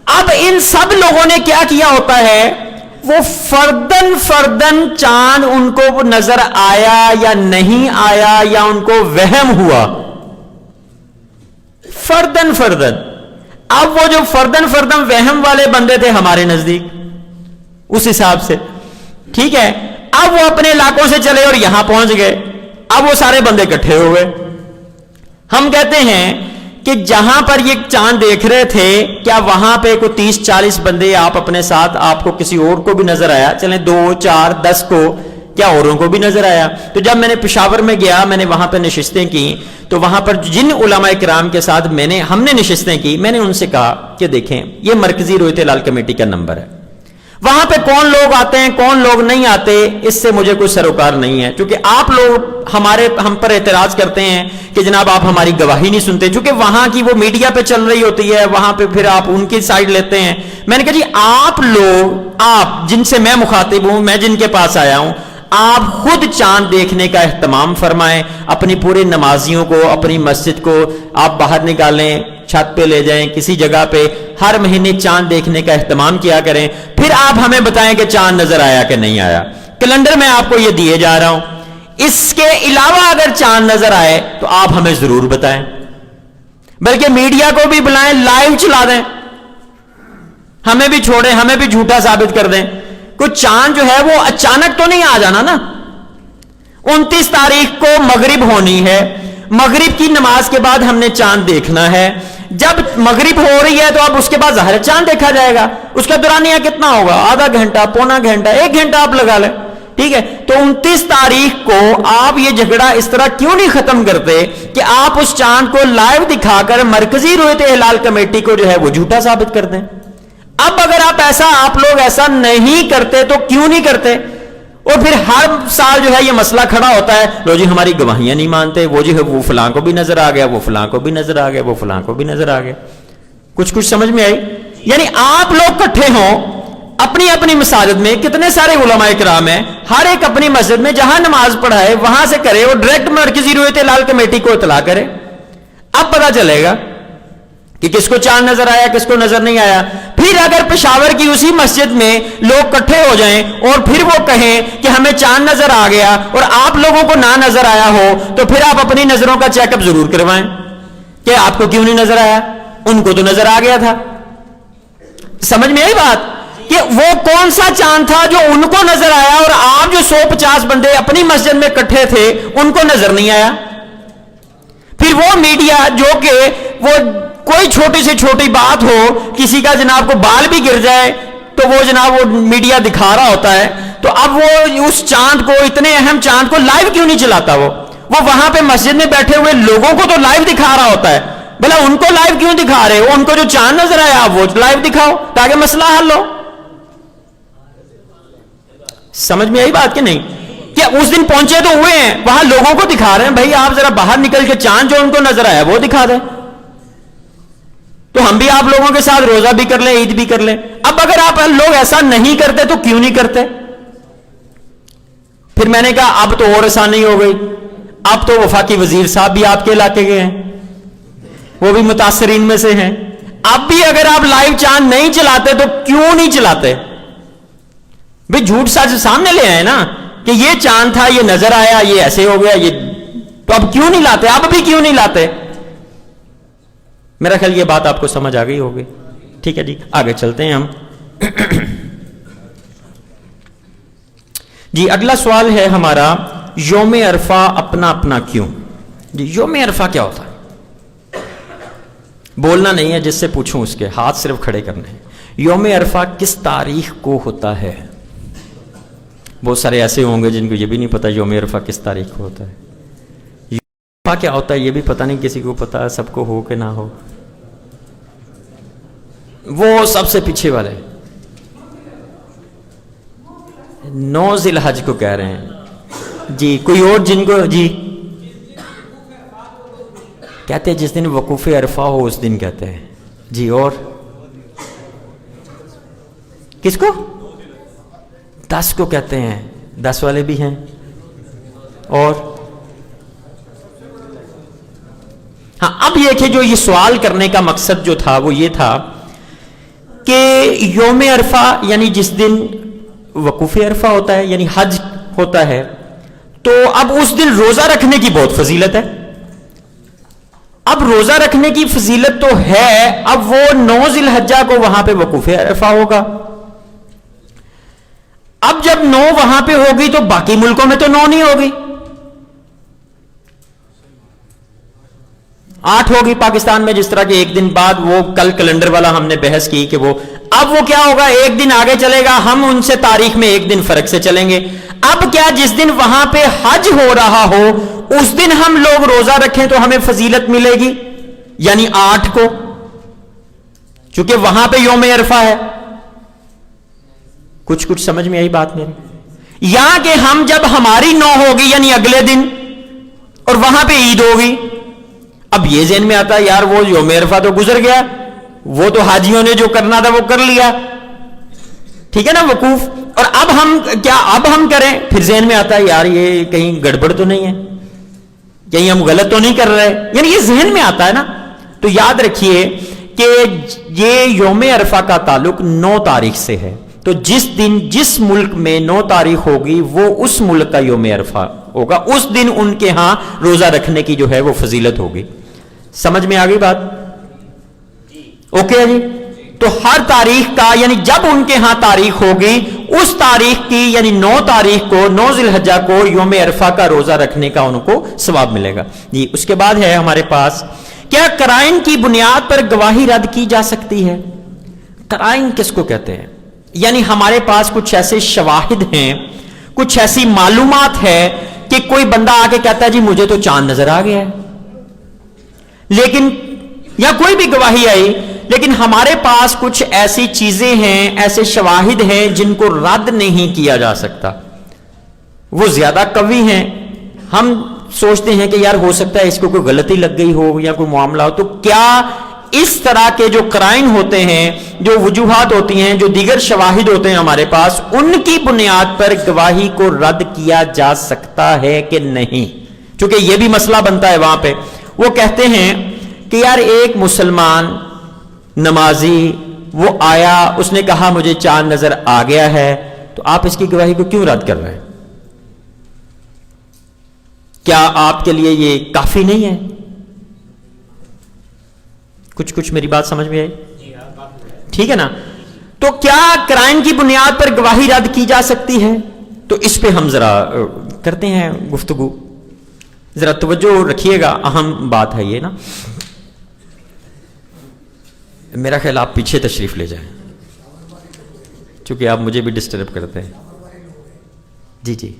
اب ان سب لوگوں نے کیا کیا ہوتا ہے, وہ فردن چاند ان کو نظر آیا یا نہیں آیا یا ان کو وہم ہوا, فردن. اب وہ جو فردن وہم والے بندے تھے ہمارے نزدیک اس حساب سے, ٹھیک ہے, اب وہ اپنے علاقوں سے چلے اور یہاں پہنچ گئے. اب وہ سارے بندے اکٹھے ہو گئے. ہم کہتے ہیں کہ جہاں پر یہ چاند دیکھ رہے تھے کیا وہاں پہ کوئی 30-40 بندے آپ اپنے ساتھ, آپ کو کسی اور کو بھی نظر آیا, چلیں 2, 4, 10 کو, کیا اوروں کو بھی نظر آیا؟ تو جب میں نے پشاور میں گیا میں نے وہاں پہ نشستیں کی تو وہاں پر جن علماء کرام کے ساتھ ہم نے نشستیں کی, میں نے ان سے کہا کہ دیکھیں یہ مرکزی رویت ہلال کمیٹی کا نمبر ہے, وہاں پہ کون لوگ آتے ہیں کون لوگ نہیں آتے اس سے مجھے کوئی سروکار نہیں ہے, کیونکہ آپ لوگ ہم پر اعتراض کرتے ہیں کہ جناب آپ ہماری گواہی نہیں سنتے, چونکہ وہاں کی وہ میڈیا پہ چل رہی ہوتی ہے, وہاں پہ پھر آپ ان کی سائڈ لیتے ہیں. میں نے کہا جی آپ جن سے میں مخاطب ہوں, میں جن کے پاس آیا ہوں, آپ خود چاند دیکھنے کا اہتمام فرمائیں, اپنی پورے نمازیوں کو اپنی مسجد کو آپ باہر نکالیں, چھت پہ لے جائیں, کسی جگہ پہ ہر مہینے چاند دیکھنے کا اہتمام کیا کریں, پھر آپ ہمیں بتائیں کہ چاند نظر آیا کہ نہیں آیا. کیلنڈر میں آپ کو یہ دیے جا رہا ہوں, اس کے علاوہ اگر چاند نظر آئے تو آپ ہمیں ضرور بتائیں, بلکہ میڈیا کو بھی بلائیں, لائیو چلا دیں, ہمیں بھی چھوڑیں, ہمیں بھی جھوٹا ثابت کر دیں. کوئی چاند جو ہے وہ اچانک تو نہیں آ جانا نا. 29 تاریخ کو مغرب ہونی ہے, مغرب کی نماز کے بعد ہم نے چاند دیکھنا ہے. جب مغرب ہو رہی ہے تو اب اس کے بعد ظاہر چاند دیکھا جائے گا. اس کا دورانیہ کتنا ہوگا, آدھا گھنٹہ, پونا گھنٹہ, 1 گھنٹہ آپ لگا لیں, ٹھیک ہے. تو 29 تاریخ کو آپ یہ جھگڑا اس طرح کیوں نہیں ختم کرتے کہ آپ اس چاند کو لائیو دکھا کر مرکزی رویت ہلال کمیٹی کو جو ہے وہ جھوٹا ثابت کر دیں. اب اگر آپ لوگ ایسا نہیں کرتے تو کیوں نہیں کرتے, اور پھر ہر سال جو ہے یہ مسئلہ کھڑا ہوتا ہے، لو جی ہماری گواہیاں نہیں مانتے، وہ جو ہے وہ فلاں کو بھی نظر آ گیا، وہ فلاں کو بھی نظر آ گیا، وہ فلاں کو بھی نظر آ گیا. کچھ سمجھ میں آئی؟ یعنی آپ لوگ کٹھے ہوں اپنی اپنی مساجد میں، کتنے سارے علماء کرام ہیں، ہر ایک اپنی مسجد میں جہاں نماز پڑھائے وہاں سے کرے، اور ڈائریکٹ مرکزی روایت ہلال کمیٹی کو اطلاع کرے. اب پتا چلے گا کہ کس کو چاند نظر آیا، کس کو نظر نہیں آیا. پھر اگر پشاور کی اسی مسجد میں لوگ کٹھے ہو جائیں اور پھر وہ کہیں کہ ہمیں چاند نظر آ گیا اور آپ لوگوں کو نہ نظر آیا ہو، تو پھر آپ اپنی نظروں کا چیک اپ ضرور کروائیں کہ آپ کو کیوں نہیں نظر آیا، ان کو تو نظر آ گیا تھا. سمجھ میں آئی بات؟ کہ وہ کون سا چاند تھا جو ان کو نظر آیا اور آپ جو 150 بندے اپنی مسجد میں کٹھے تھے ان کو نظر نہیں آیا. پھر وہ میڈیا جو کہ وہ کوئی چھوٹی سے چھوٹی بات ہو، کسی کا جناب کو بال بھی گر جائے تو وہ جناب وہ میڈیا دکھا رہا ہوتا ہے، تو اب وہ اس چاند کو، اتنے اہم چاند کو لائیو کیوں نہیں چلاتا؟ وہ وہاں پہ مسجد میں بیٹھے ہوئے لوگوں کو تو لائیو دکھا رہا ہوتا ہے، بھلا ان کو لائیو کیوں دکھا رہے ہو؟ ان کو جو چاند نظر آیا وہ لائیو دکھاؤ تاکہ مسئلہ حل ہو. سمجھ میں آئی بات کہ نہیں؟ کہ اس دن پہنچے تو ہوئے ہیں، وہاں لوگوں کو دکھا رہے ہیں، بھائی آپ ذرا باہر نکل کے چاند جو ان کو نظر آیا وہ دکھا دیں، تو ہم بھی آپ لوگوں کے ساتھ روزہ بھی کر لیں، عید بھی کر لیں. اب اگر آپ لوگ ایسا نہیں کرتے تو کیوں نہیں کرتے؟ پھر میں نے کہا اب تو اور آسانی ہو گئی، اب تو وفاقی وزیر صاحب بھی آپ کے علاقے کے ہیں، وہ بھی متاثرین میں سے ہیں. اب بھی اگر آپ لائیو چاند نہیں چلاتے تو کیوں نہیں چلاتے؟ بھئی جھوٹ سچ سامنے لے آئے نا کہ یہ چاند تھا، یہ نظر آیا، یہ ایسے ہو گیا، یہ تو اب کیوں نہیں لاتے؟ اب بھی کیوں نہیں لاتے؟ میرا خیال یہ بات آپ کو سمجھ آ گئی ہوگی. ٹھیک ہے جی، آگے چلتے ہیں ہم. جی اگلا سوال ہے ہمارا، یوم عرفہ اپنا اپنا کیوں؟ جی یوم عرفہ کیا ہوتا ہے؟ بولنا نہیں ہے، جس سے پوچھوں اس کے ہاتھ صرف کھڑے کرنے ہیں. یوم عرفہ کس تاریخ کو ہوتا ہے؟ بہت سارے ایسے ہوں گے جن کو یہ بھی نہیں پتا یوم عرفہ کس تاریخ کو ہوتا ہے. یوم عرفہ کیا ہوتا ہے یہ بھی پتا نہیں، کسی کو پتا ہے، سب کو ہو کہ نہ ہو. وہ سب سے پیچھے والے 9 ذی الحج کو کہہ رہے ہیں جی. کوئی اور جن کو جی کہتے ہیں جس دن وقوف عرفہ ہو اس دن کہتے ہیں جی. اور کس کو؟ 10 کو کہتے ہیں، 10 والے بھی ہیں. اور ہاں اب یہ کہ جو یہ سوال کرنے کا مقصد جو تھا وہ یہ تھا کہ یوم عرفہ یعنی جس دن وقوف عرفہ ہوتا ہے یعنی حج ہوتا ہے، تو اب اس دن روزہ رکھنے کی بہت فضیلت ہے. اب روزہ رکھنے کی فضیلت تو ہے، اب وہ 9 ذی الحجہ کو وہاں پہ وقوف عرفہ ہوگا. اب جب 9 وہاں پہ ہوگی تو باقی ملکوں میں تو 9 نہیں ہوگی، 8 ہوگی. پاکستان میں جس طرح کہ ایک دن بعد، وہ کل کیلنڈر والا ہم نے بحث کی کہ وہ اب وہ کیا ہوگا، ایک دن آگے چلے گا، ہم ان سے تاریخ میں ایک دن فرق سے چلیں گے. اب کیا جس دن وہاں پہ حج ہو رہا ہو اس دن ہم لوگ روزہ رکھیں تو ہمیں فضیلت ملے گی، یعنی 8 کو، چونکہ وہاں پہ یوم عرفہ ہے. کچھ سمجھ میں آئی بات میری؟ یا کہ ہم جب ہماری 9 ہوگی یعنی اگلے دن اور وہاں پہ عید ہوگی. اب یہ ذہن میں آتا ہے یار وہ یوم عرفہ تو گزر گیا، وہ تو حاجیوں نے جو کرنا تھا وہ کر لیا، ٹھیک ہے نا، وقوف. اور اب ہم کیا اب ہم کریں؟ پھر ذہن میں آتا ہے یار یہ کہیں گڑبڑ تو نہیں ہے، کہیں ہم غلط تو نہیں کر رہے، یعنی یہ ذہن میں آتا ہے نا. تو یاد رکھیے کہ یہ یوم عرفہ کا تعلق 9 تاریخ سے ہے. تو جس دن جس ملک میں 9 تاریخ ہوگی وہ اس ملک کا یوم عرفہ ہوگا، اس دن ان کے ہاں روزہ رکھنے کی جو ہے وہ فضیلت ہوگی. سمجھ میں آ گئی بات؟ اوکے جی. تو ہر تاریخ کا یعنی جب ان کے ہاں تاریخ ہوگی اس تاریخ کی یعنی 9 تاریخ کو 9 ذی الحجہ کو یوم عرفہ کا روزہ رکھنے کا ان کو ثواب ملے گا جی. اس کے بعد ہے ہمارے پاس، کیا قرائن کی بنیاد پر گواہی رد کی جا سکتی ہے؟ قرائن کس کو کہتے ہیں؟ یعنی ہمارے پاس کچھ ایسے شواہد ہیں، کچھ ایسی معلومات ہے کہ کوئی بندہ آ کے کہتا ہے جی مجھے تو چاند نظر آ گیا ہے، لیکن یا کوئی بھی گواہی آئی، لیکن ہمارے پاس کچھ ایسی چیزیں ہیں، ایسے شواہد ہیں جن کو رد نہیں کیا جا سکتا. وہ زیادہ قوی ہیں. ہم سوچتے ہیں کہ یار ہو سکتا ہے اس کو کوئی غلطی لگ گئی ہو یا کوئی معاملہ ہو. تو کیا اس طرح کے جو قرائن ہوتے ہیں, جو وجوہات ہوتی ہیں, جو دیگر شواہد ہوتے ہیں ہمارے پاس, ان کی بنیاد پر گواہی کو رد کیا جا سکتا ہے کہ نہیں؟ چونکہ یہ بھی مسئلہ بنتا ہے وہاں پہ. وہ کہتے ہیں کہ یار ایک مسلمان نمازی وہ آیا, اس نے کہا مجھے چاند نظر آ گیا ہے, تو آپ اس کی گواہی کو کیوں رد کر رہے ہیں؟ کیا آپ کے لیے یہ کافی نہیں ہے؟ کچھ میری بات سمجھ میں آئی؟ ٹھیک ہے نا. تو کیا قرائن کی بنیاد پر گواہی رد کی جا سکتی ہے؟ تو اس پہ ہم ذرا کرتے ہیں گفتگو. ذرا توجہ رکھیے گا, اہم بات ہے یہ نا. میرا خیال آپ پیچھے تشریف لے جائیں, چونکہ آپ مجھے بھی ڈسٹرب کرتے ہیں. جی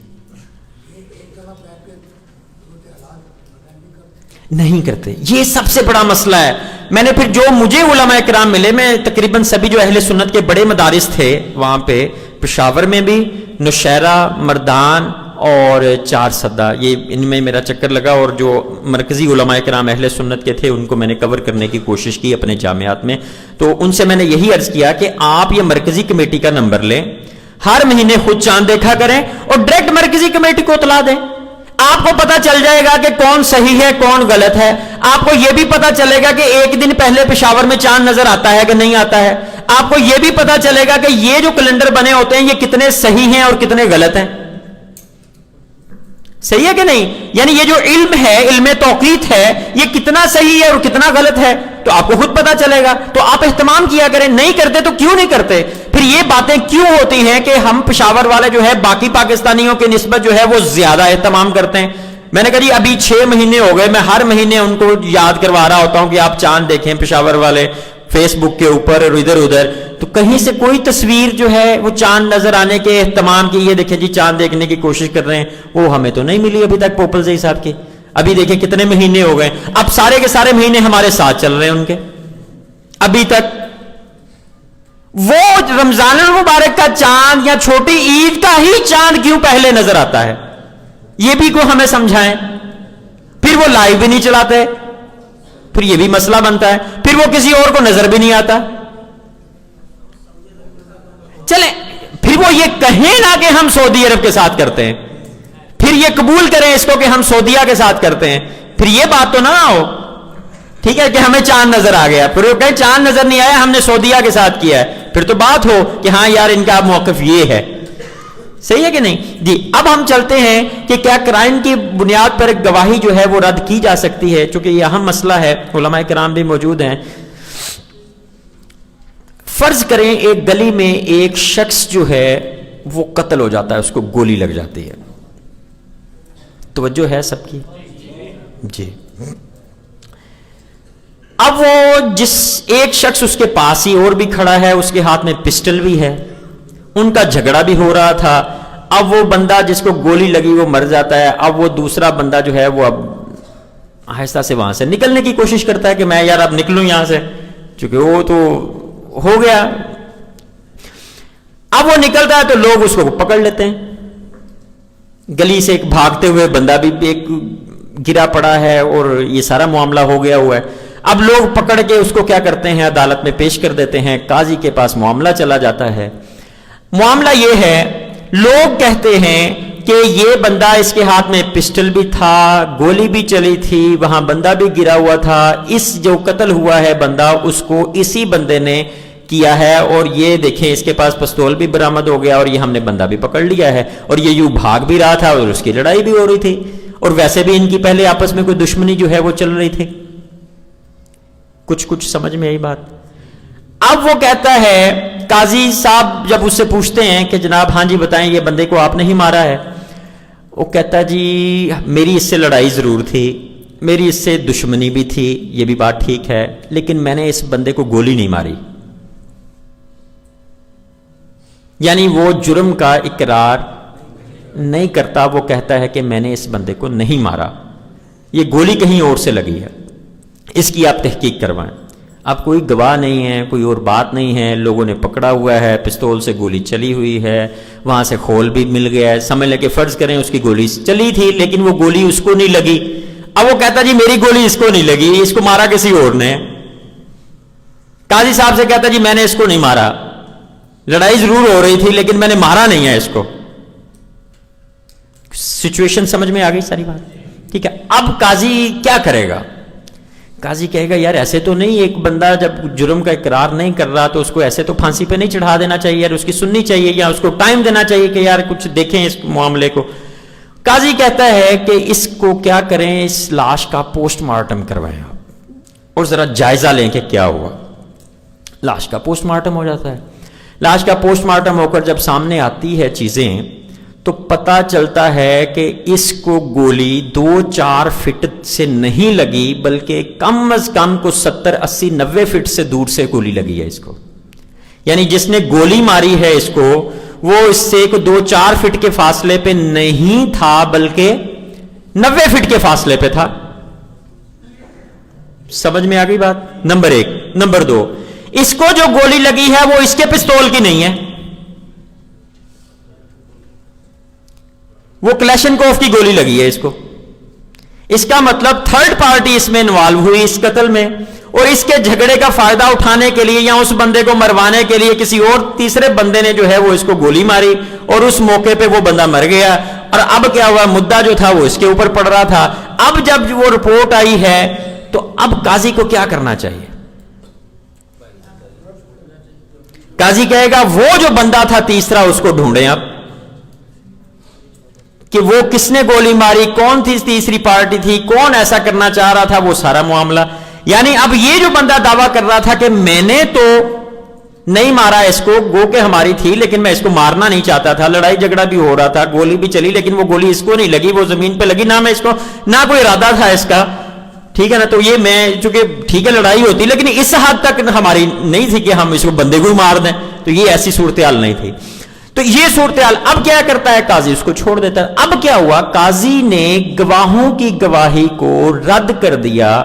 نہیں کرتے, یہ سب سے بڑا مسئلہ ہے. میں نے پھر جو مجھے علماء کرام ملے, میں تقریباً سبھی جو اہل سنت کے بڑے مدارس تھے وہاں پہ, پشاور میں بھی, نوشہرہ, مردان اور چار سدہ, یہ ان میں میرا چکر لگا. اور جو مرکزی علماء کرام اہل سنت کے تھے ان کو میں نے کور کرنے کی کوشش کی اپنے جامعات میں. تو ان سے میں نے یہی عرض کیا کہ آپ یہ مرکزی کمیٹی کا نمبر لیں, ہر مہینے خود چاند دیکھا کریں اور ڈائریکٹ مرکزی کمیٹی کو اطلاع دیں. آپ کو پتا چل جائے گا کہ کون صحیح ہے کون غلط ہے. آپ کو یہ بھی پتا چلے گا کہ ایک دن پہلے پشاور میں چاند نظر آتا ہے کہ نہیں آتا ہے. آپ کو یہ بھی پتا چلے گا کہ یہ جو کیلنڈر بنے ہوتے ہیں یہ کتنے صحیح ہیں اور کتنے غلط ہیں. صحیح ہے کہ نہیں؟ یعنی یہ جو علم ہے, علم توقیت ہے, یہ کتنا صحیح ہے اور کتنا غلط ہے تو آپ کو خود پتا چلے گا. تو آپ اہتمام کیا کریں. نہیں کرتے تو کیوں نہیں کرتے؟ پھر یہ باتیں کیوں ہوتی ہیں کہ ہم پشاور والے جو ہے باقی پاکستانیوں کی نسبت جو ہے وہ زیادہ اہتمام کرتے ہیں؟ میں نے کہا جی ابھی 6 مہینے ہو گئے, میں ہر مہینے ان کو یاد کروا رہا ہوتا ہوں کہ آپ چاند دیکھیں پشاور والے, فیس بک کے اوپر اور ادھر ادھر. تو کہیں سے کوئی تصویر جو ہے وہ چاند نظر آنے کے اہتمام کی, یہ دیکھیں جی چاند دیکھنے کی کوشش کر رہے ہیں, وہ ہمیں تو نہیں ملی ابھی تک پوپل زئی صاحب کی. ابھی دیکھیں کتنے مہینے ہو گئے, اب سارے کے سارے مہینے ہمارے ساتھ چل رہے ہیں ان کے. ابھی تک وہ رمضان المبارک کا چاند یا چھوٹی عید کا ہی چاند کیوں پہلے نظر آتا ہے, یہ بھی کو ہمیں سمجھائیں. پھر وہ لائیو بھی نہیں چلاتے, پھر یہ بھی مسئلہ بنتا ہے. پھر وہ کسی اور کو نظر بھی نہیں آتا. چلیں پھر وہ یہ کہیں نہ کہ ہم سعودی عرب کے ساتھ کرتے ہیں, پھر یہ قبول کریں اس کو کہ ہم سعودیہ کے ساتھ کرتے ہیں. پھر یہ بات تو نہ ہو ٹھیک ہے کہ ہمیں چاند نظر آ گیا, پھر وہ کہیں چاند نظر نہیں آیا, ہم نے سعودیہ کے ساتھ کیا ہے. پھر تو بات ہو کہ ہاں یار ان کا موقف یہ ہے. صحیح ہے کہ نہیں جی؟ اب ہم چلتے ہیں کہ کیا قرائن کی بنیاد پر گواہی جو ہے وہ رد کی جا سکتی ہے, چونکہ یہ اہم مسئلہ ہے. علماء کرام بھی موجود ہیں. فرض کریں ایک گلی میں ایک شخص جو ہے وہ قتل ہو جاتا ہے, اس کو گولی لگ جاتی ہے. توجہ ہے سب کی؟ جی. اب وہ جس ایک شخص اس کے پاس ہی اور بھی کھڑا ہے, اس کے ہاتھ میں پسٹل بھی ہے, ان کا جھگڑا بھی ہو رہا تھا. اب وہ بندہ جس کو گولی لگی وہ مر جاتا ہے. اب وہ دوسرا بندہ جو ہے وہ اب آہستہ سے وہاں سے نکلنے کی کوشش کرتا ہے کہ میں یار اب نکلوں یہاں سے, چونکہ وہ تو ہو گیا. اب وہ نکلتا ہے تو لوگ اس کو پکڑ لیتے ہیں. گلی سے ایک بھاگتے ہوئے بندہ بھی ایک گرا پڑا ہے اور یہ سارا معاملہ ہو گیا ہوا ہے. اب لوگ پکڑ کے اس کو کیا کرتے ہیں, عدالت میں پیش کر دیتے ہیں. قاضی کے پاس معاملہ چلا جاتا ہے. معاملہ یہ ہے, لوگ کہتے ہیں کہ یہ بندہ, اس کے ہاتھ میں پسٹل بھی تھا, گولی بھی چلی تھی, وہاں بندہ بھی گرا ہوا تھا, اس جو قتل ہوا ہے بندہ اس کو اسی بندے نے کیا ہے. اور یہ دیکھیں اس کے پاس پستول بھی برآمد ہو گیا اور یہ ہم نے بندہ بھی پکڑ لیا ہے, اور یہ یوں بھاگ بھی رہا تھا اور اس کی لڑائی بھی ہو رہی تھی, اور ویسے بھی ان کی پہلے آپس میں کوئی دشمنی جو ہے وہ چل رہی تھی. کچھ سمجھ میں آئی بات؟ اب وہ کہتا ہے, قاضی صاحب جب اس سے پوچھتے ہیں کہ جناب ہاں جی بتائیں یہ بندے کو آپ نے ہی مارا ہے, وہ کہتا ہے جی میری اس سے لڑائی ضرور تھی, میری اس سے دشمنی بھی تھی, یہ بھی بات ٹھیک ہے, لیکن میں نے اس بندے کو گولی نہیں ماری. یعنی وہ جرم کا اقرار نہیں کرتا, وہ کہتا ہے کہ میں نے اس بندے کو نہیں مارا, یہ گولی کہیں اور سے لگی ہے, اس کی آپ تحقیق کروائیں. اب کوئی گواہ نہیں ہے، کوئی اور بات نہیں ہے، لوگوں نے پکڑا ہوا ہے، پستول سے گولی چلی ہوئی ہے، وہاں سے خول بھی مل گیا ہے، سمجھ لے کہ فرض کریں اس کی گولی چلی تھی لیکن وہ گولی اس کو نہیں لگی. اب وہ کہتا جی میری گولی اس کو نہیں لگی، اس کو مارا کسی اور نے. قاضی صاحب سے کہتا جی میں نے اس کو نہیں مارا، لڑائی ضرور ہو رہی تھی لیکن میں نے مارا نہیں ہے اس کو. سچویشن سمجھ میں آ گئی ساری بات؟ ٹھیک ہے. اب قاضی کیا کرے گا؟ قاضی کہے گا یار ایسے تو نہیں، ایک بندہ جب جرم کا اقرار نہیں کر رہا تو اس کو ایسے تو پھانسی پہ نہیں چڑھا دینا چاہیے، یار اس کی سننی چاہیے یا اس کو ٹائم دینا چاہیے کہ یار کچھ دیکھیں اس معاملے کو. قاضی کہتا ہے کہ اس کو کیا کریں، اس لاش کا پوسٹ مارٹم کروائیں آپ اور ذرا جائزہ لیں کہ کیا ہوا. لاش کا پوسٹ مارٹم ہو جاتا ہے. لاش کا پوسٹ مارٹم ہو کر جب سامنے آتی ہے چیزیں تو پتا چلتا ہے کہ اس کو گولی 2-4 فٹ سے نہیں لگی بلکہ کم از کم کو 70-80-90 فٹ سے دور سے گولی لگی ہے اس کو. یعنی جس نے گولی ماری ہے اس کو وہ اس سے 2-4 فٹ کے فاصلے پہ نہیں تھا بلکہ 90 فٹ کے فاصلے پہ تھا. سمجھ میں آ گئی بات؟ نمبر 1. نمبر 2، اس کو جو گولی لگی ہے وہ اس کے پستول کی نہیں ہے، وہ کلیشنکوف کی گولی لگی ہے اس کو. اس کا مطلب تھرڈ پارٹی اس میں انوالو ہوئی اس قتل میں، اور اس کے جھگڑے کا فائدہ اٹھانے کے لیے یا اس بندے کو مروانے کے لیے کسی اور تیسرے بندے نے جو ہے وہ اس کو گولی ماری اور اس موقع پہ وہ بندہ مر گیا. اور اب کیا ہوا، مدعا جو تھا وہ اس کے اوپر پڑ رہا تھا. اب جب وہ رپورٹ آئی ہے تو اب قاضی کو کیا کرنا چاہیے؟ قاضی کہے گا وہ جو بندہ تھا تیسرا اس کو ڈھونڈیں اب کہ وہ کس نے گولی ماری، کون تھی تیسری پارٹی تھی، کون ایسا کرنا چاہ رہا تھا، وہ سارا معاملہ. یعنی اب یہ جو بندہ دعویٰ کر رہا تھا کہ میں نے تو نہیں مارا اس کو، گو کہ ہماری تھی لیکن میں اس کو مارنا نہیں چاہتا تھا، لڑائی جھگڑا بھی ہو رہا تھا، گولی بھی چلی لیکن وہ گولی اس کو نہیں لگی، وہ زمین پہ لگی، نہ میں اس کو، نہ کوئی ارادہ تھا اس کا. ٹھیک ہے نا. تو یہ میں چونکہ ٹھیک ہے لڑائی ہوتی لیکن اس حد تک ہماری نہیں تھی کہ ہم اس کو بندے کو مار دیں، تو یہ ایسی صورتحال نہیں تھی. تو یہ صورتحال اب کیا کرتا ہے قاضی؟ اس کو چھوڑ دیتا ہے. اب کیا ہوا، قاضی نے گواہوں کی گواہی کو رد کر دیا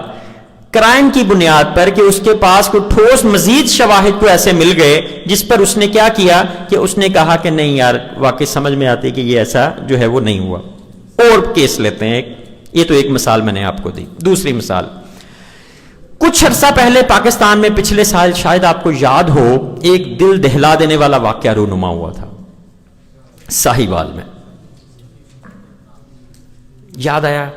کرائم کی بنیاد پر کہ اس کے پاس کوئی ٹھوس مزید شواہد کو ایسے مل گئے جس پر اس نے کیا کیا کہ اس نے کہا کہ نہیں یار واقعی سمجھ میں آتی کہ یہ ایسا جو ہے وہ نہیں ہوا. اور کیس لیتے ہیں. یہ تو ایک مثال میں نے آپ کو دی. دوسری مثال، کچھ عرصہ پہلے پاکستان میں پچھلے سال شاید آپ کو یاد ہو ایک دل دہلا دینے والا واقعہ رونما ہوا تھا ساہیوال میں. یاد آیا؟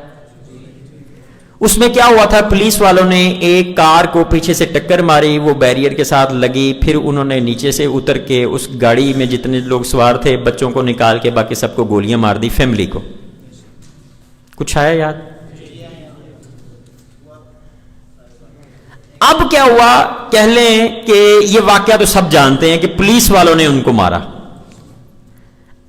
اس میں کیا ہوا تھا، پولیس والوں نے ایک کار کو پیچھے سے ٹکر ماری، وہ بیریئر کے ساتھ لگی، پھر انہوں نے نیچے سے اتر کے اس گاڑی میں جتنے لوگ سوار تھے بچوں کو نکال کے باقی سب کو گولیاں مار دی، فیملی کو. کچھ آیا یاد؟ اب کیا ہوا، کہہ لیں کہ یہ واقعہ تو سب جانتے ہیں کہ پولیس والوں نے ان کو مارا.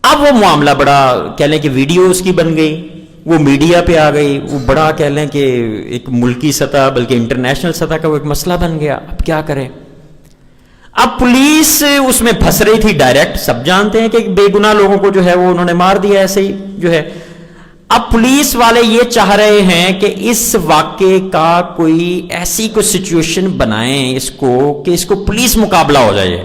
اب وہ معاملہ بڑا کہہ لیں کہ ویڈیو اس کی بن گئی، وہ میڈیا پہ آ گئی، وہ بڑا کہہ لیں کہ ایک ملکی سطح بلکہ انٹرنیشنل سطح کا وہ ایک مسئلہ بن گیا. اب کیا کریں؟ اب پولیس اس میں پھنس رہی تھی ڈائریکٹ. سب جانتے ہیں کہ بے گناہ لوگوں کو جو ہے وہ انہوں نے مار دیا ایسے ہی جو ہے. اب پولیس والے یہ چاہ رہے ہیں کہ اس واقعے کا کوئی ایسی کوئی سچویشن بنائیں اس کو کہ اس کو پولیس مقابلہ ہو جائے،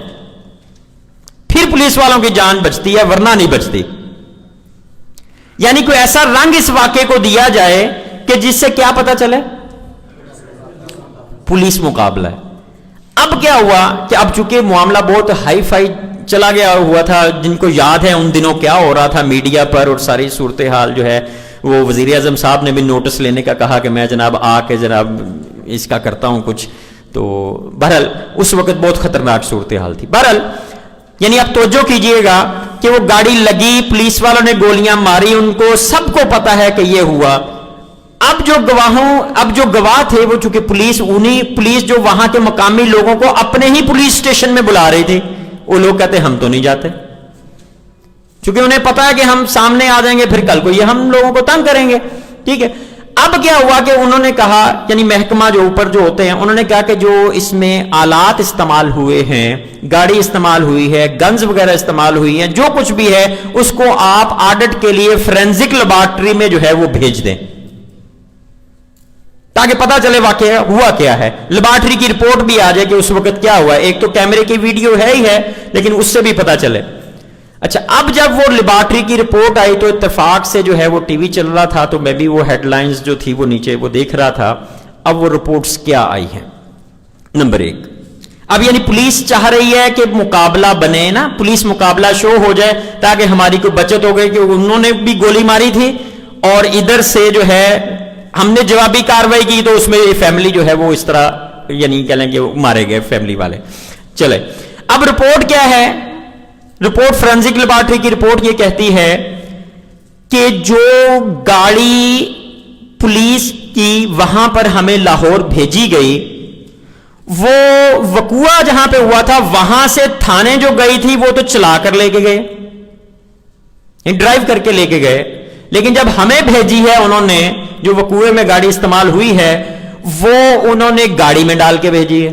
پھر پولیس والوں کی جان بچتی ہے ورنہ نہیں بچتی. یعنی کوئی ایسا رنگ اس واقعے کو دیا جائے کہ جس سے کیا پتا چلے، پولیس مقابلہ ہے. اب کیا ہوا کہ اب چونکہ معاملہ بہت ہائی فائی چلا گیا ہوا تھا، جن کو یاد ہے ان دنوں کیا ہو رہا تھا میڈیا پر اور ساری صورتحال جو ہے وہ وزیر اعظم صاحب نے بھی نوٹس لینے کا کہا کہ میں جناب آ کے جناب اس کا کرتا ہوں کچھ. تو بہرحال اس وقت بہت خطرناک صورتحال تھی. بہرحال یعنی آپ توجہ کیجئے گا کہ وہ گاڑی لگی، پولیس والوں نے گولیاں ماری، ان کو سب کو پتا ہے کہ یہ ہوا. اب جو گواہ تھے وہ چونکہ پولیس جو وہاں کے مقامی لوگوں کو اپنے ہی پولیس اسٹیشن میں بلا رہی تھی، وہ لوگ کہتے ہم تو نہیں جاتے، چونکہ انہیں پتا ہے کہ ہم سامنے آ جائیں گے پھر کل کو یہ ہم لوگوں کو تنگ کریں گے. ٹھیک ہے. اب کیا ہوا کہ انہوں نے کہا، یعنی محکمہ جو اوپر جو ہوتے ہیں انہوں نے کہا کہ جو اس میں آلات استعمال ہوئے ہیں، گاڑی استعمال ہوئی ہے، گنز وغیرہ استعمال ہوئی ہیں، جو کچھ بھی ہے اس کو آپ آڈٹ کے لیے فورینزک لیبارٹری میں جو ہے وہ بھیج دیں تاکہ پتا چلے واقعہ ہوا کیا ہے, لیبارٹری کی رپورٹ بھی آ جائے کہ اس وقت کیا ہوا ہے. ایک تو کیمرے کی ویڈیو ہے ہی ہے, لیکن اس سے بھی پتا چلے. اچھا, اب جب وہ لیبارٹری کی رپورٹ آئی تو اتفاق سے جو ہے وہ ٹی وی چل رہا تھا, تو میں بھی وہ ہیڈ لائنز جو تھی وہ نیچے وہ دیکھ رہا تھا. اب وہ رپورٹس کیا آئی ہیں. نمبر 1, اب یعنی پولیس چاہ رہی ہے کہ مقابلہ بنے نا, پولیس مقابلہ شو ہو جائے تاکہ ہماری کوئی بچت ہو گئی کہ انہوں نے بھی گولی ماری تھی اور ادھر سے جو ہے ہم نے جوابی کاروائی کی, تو اس میں فیملی جو ہے وہ اس طرح یعنی کہہ لیں کہ مارے گئے فیملی والے. چلے, اب رپورٹ کیا ہے؟ رپورٹ فورینزک لیبارٹری کی رپورٹ یہ کہتی ہے کہ جو گاڑی پولیس کی وہاں پر ہمیں لاہور بھیجی گئی, وہ وقوعہ جہاں پہ ہوا تھا وہاں سے تھانے جو گئی تھی وہ تو چلا کر لے کے گئے, ڈرائیو کر کے لے کے گئے, لیکن جب ہمیں بھیجی ہے انہوں نے, جو وقوعے میں گاڑی استعمال ہوئی ہے وہ انہوں نے گاڑی میں ڈال کے بھیجی ہے,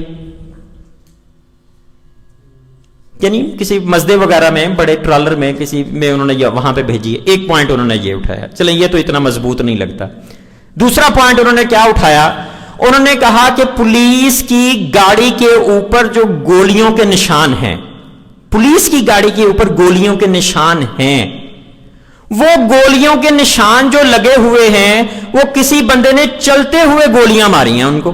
یعنی کسی مزدے وغیرہ میں, بڑے ٹرالر میں, کسی میں انہوں نے وہاں پہ بھیجی ہے. ایک پوائنٹ انہوں نے یہ اٹھایا. چلیں, یہ تو اتنا مضبوط نہیں لگتا. دوسرا پوائنٹ انہوں نے کیا اٹھایا؟ انہوں نے کہا کہ پولیس کی گاڑی کے اوپر جو گولیوں کے نشان ہیں, پولیس کی گاڑی کے اوپر گولیوں کے نشان ہیں, وہ گولیوں کے نشان جو لگے ہوئے ہیں وہ کسی بندے نے چلتے ہوئے گولیاں ماری ہیں ان کو.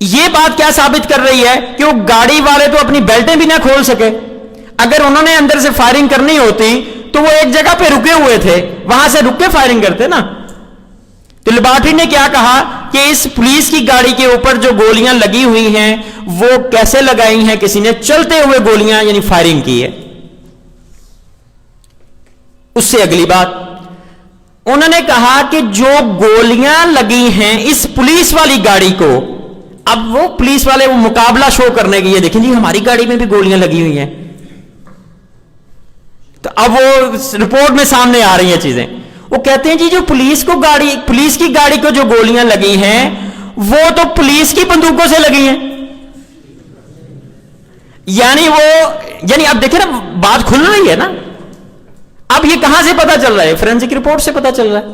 یہ بات کیا ثابت کر رہی ہے کہ وہ گاڑی والے تو اپنی بیلٹیں بھی نہ کھول سکے. اگر انہوں نے اندر سے فائرنگ کرنی ہوتی تو وہ ایک جگہ پہ رکے ہوئے تھے, وہاں سے رک کے فائرنگ کرتے نا. تو لیبارٹری نے کیا کہا کہ اس پولیس کی گاڑی کے اوپر جو گولیاں لگی ہوئی ہیں وہ کیسے لگائی ہیں؟ کسی نے چلتے ہوئے گولیاں یعنی فائرنگ کی ہے. اس سے اگلی بات انہوں نے کہا کہ جو گولیاں لگی ہیں اس پولیس والی گاڑی کو, اب وہ پولیس والے وہ مقابلہ شو کرنے کی, یہ دیکھیں جی ہماری گاڑی میں بھی گولیاں لگی ہوئی ہیں. تو اب وہ رپورٹ میں سامنے آ رہی ہیں چیزیں. وہ کہتے ہیں جی جو پولیس کی گاڑی کو جو گولیاں لگی ہیں وہ تو پولیس کی بندوقوں سے لگی ہیں. یعنی اب دیکھیں نا, بات کھل رہی ہے نا. اب یہ کہاں سے پتا چل رہا ہے؟ فورینزک رپورٹ سے پتا چل رہا ہے.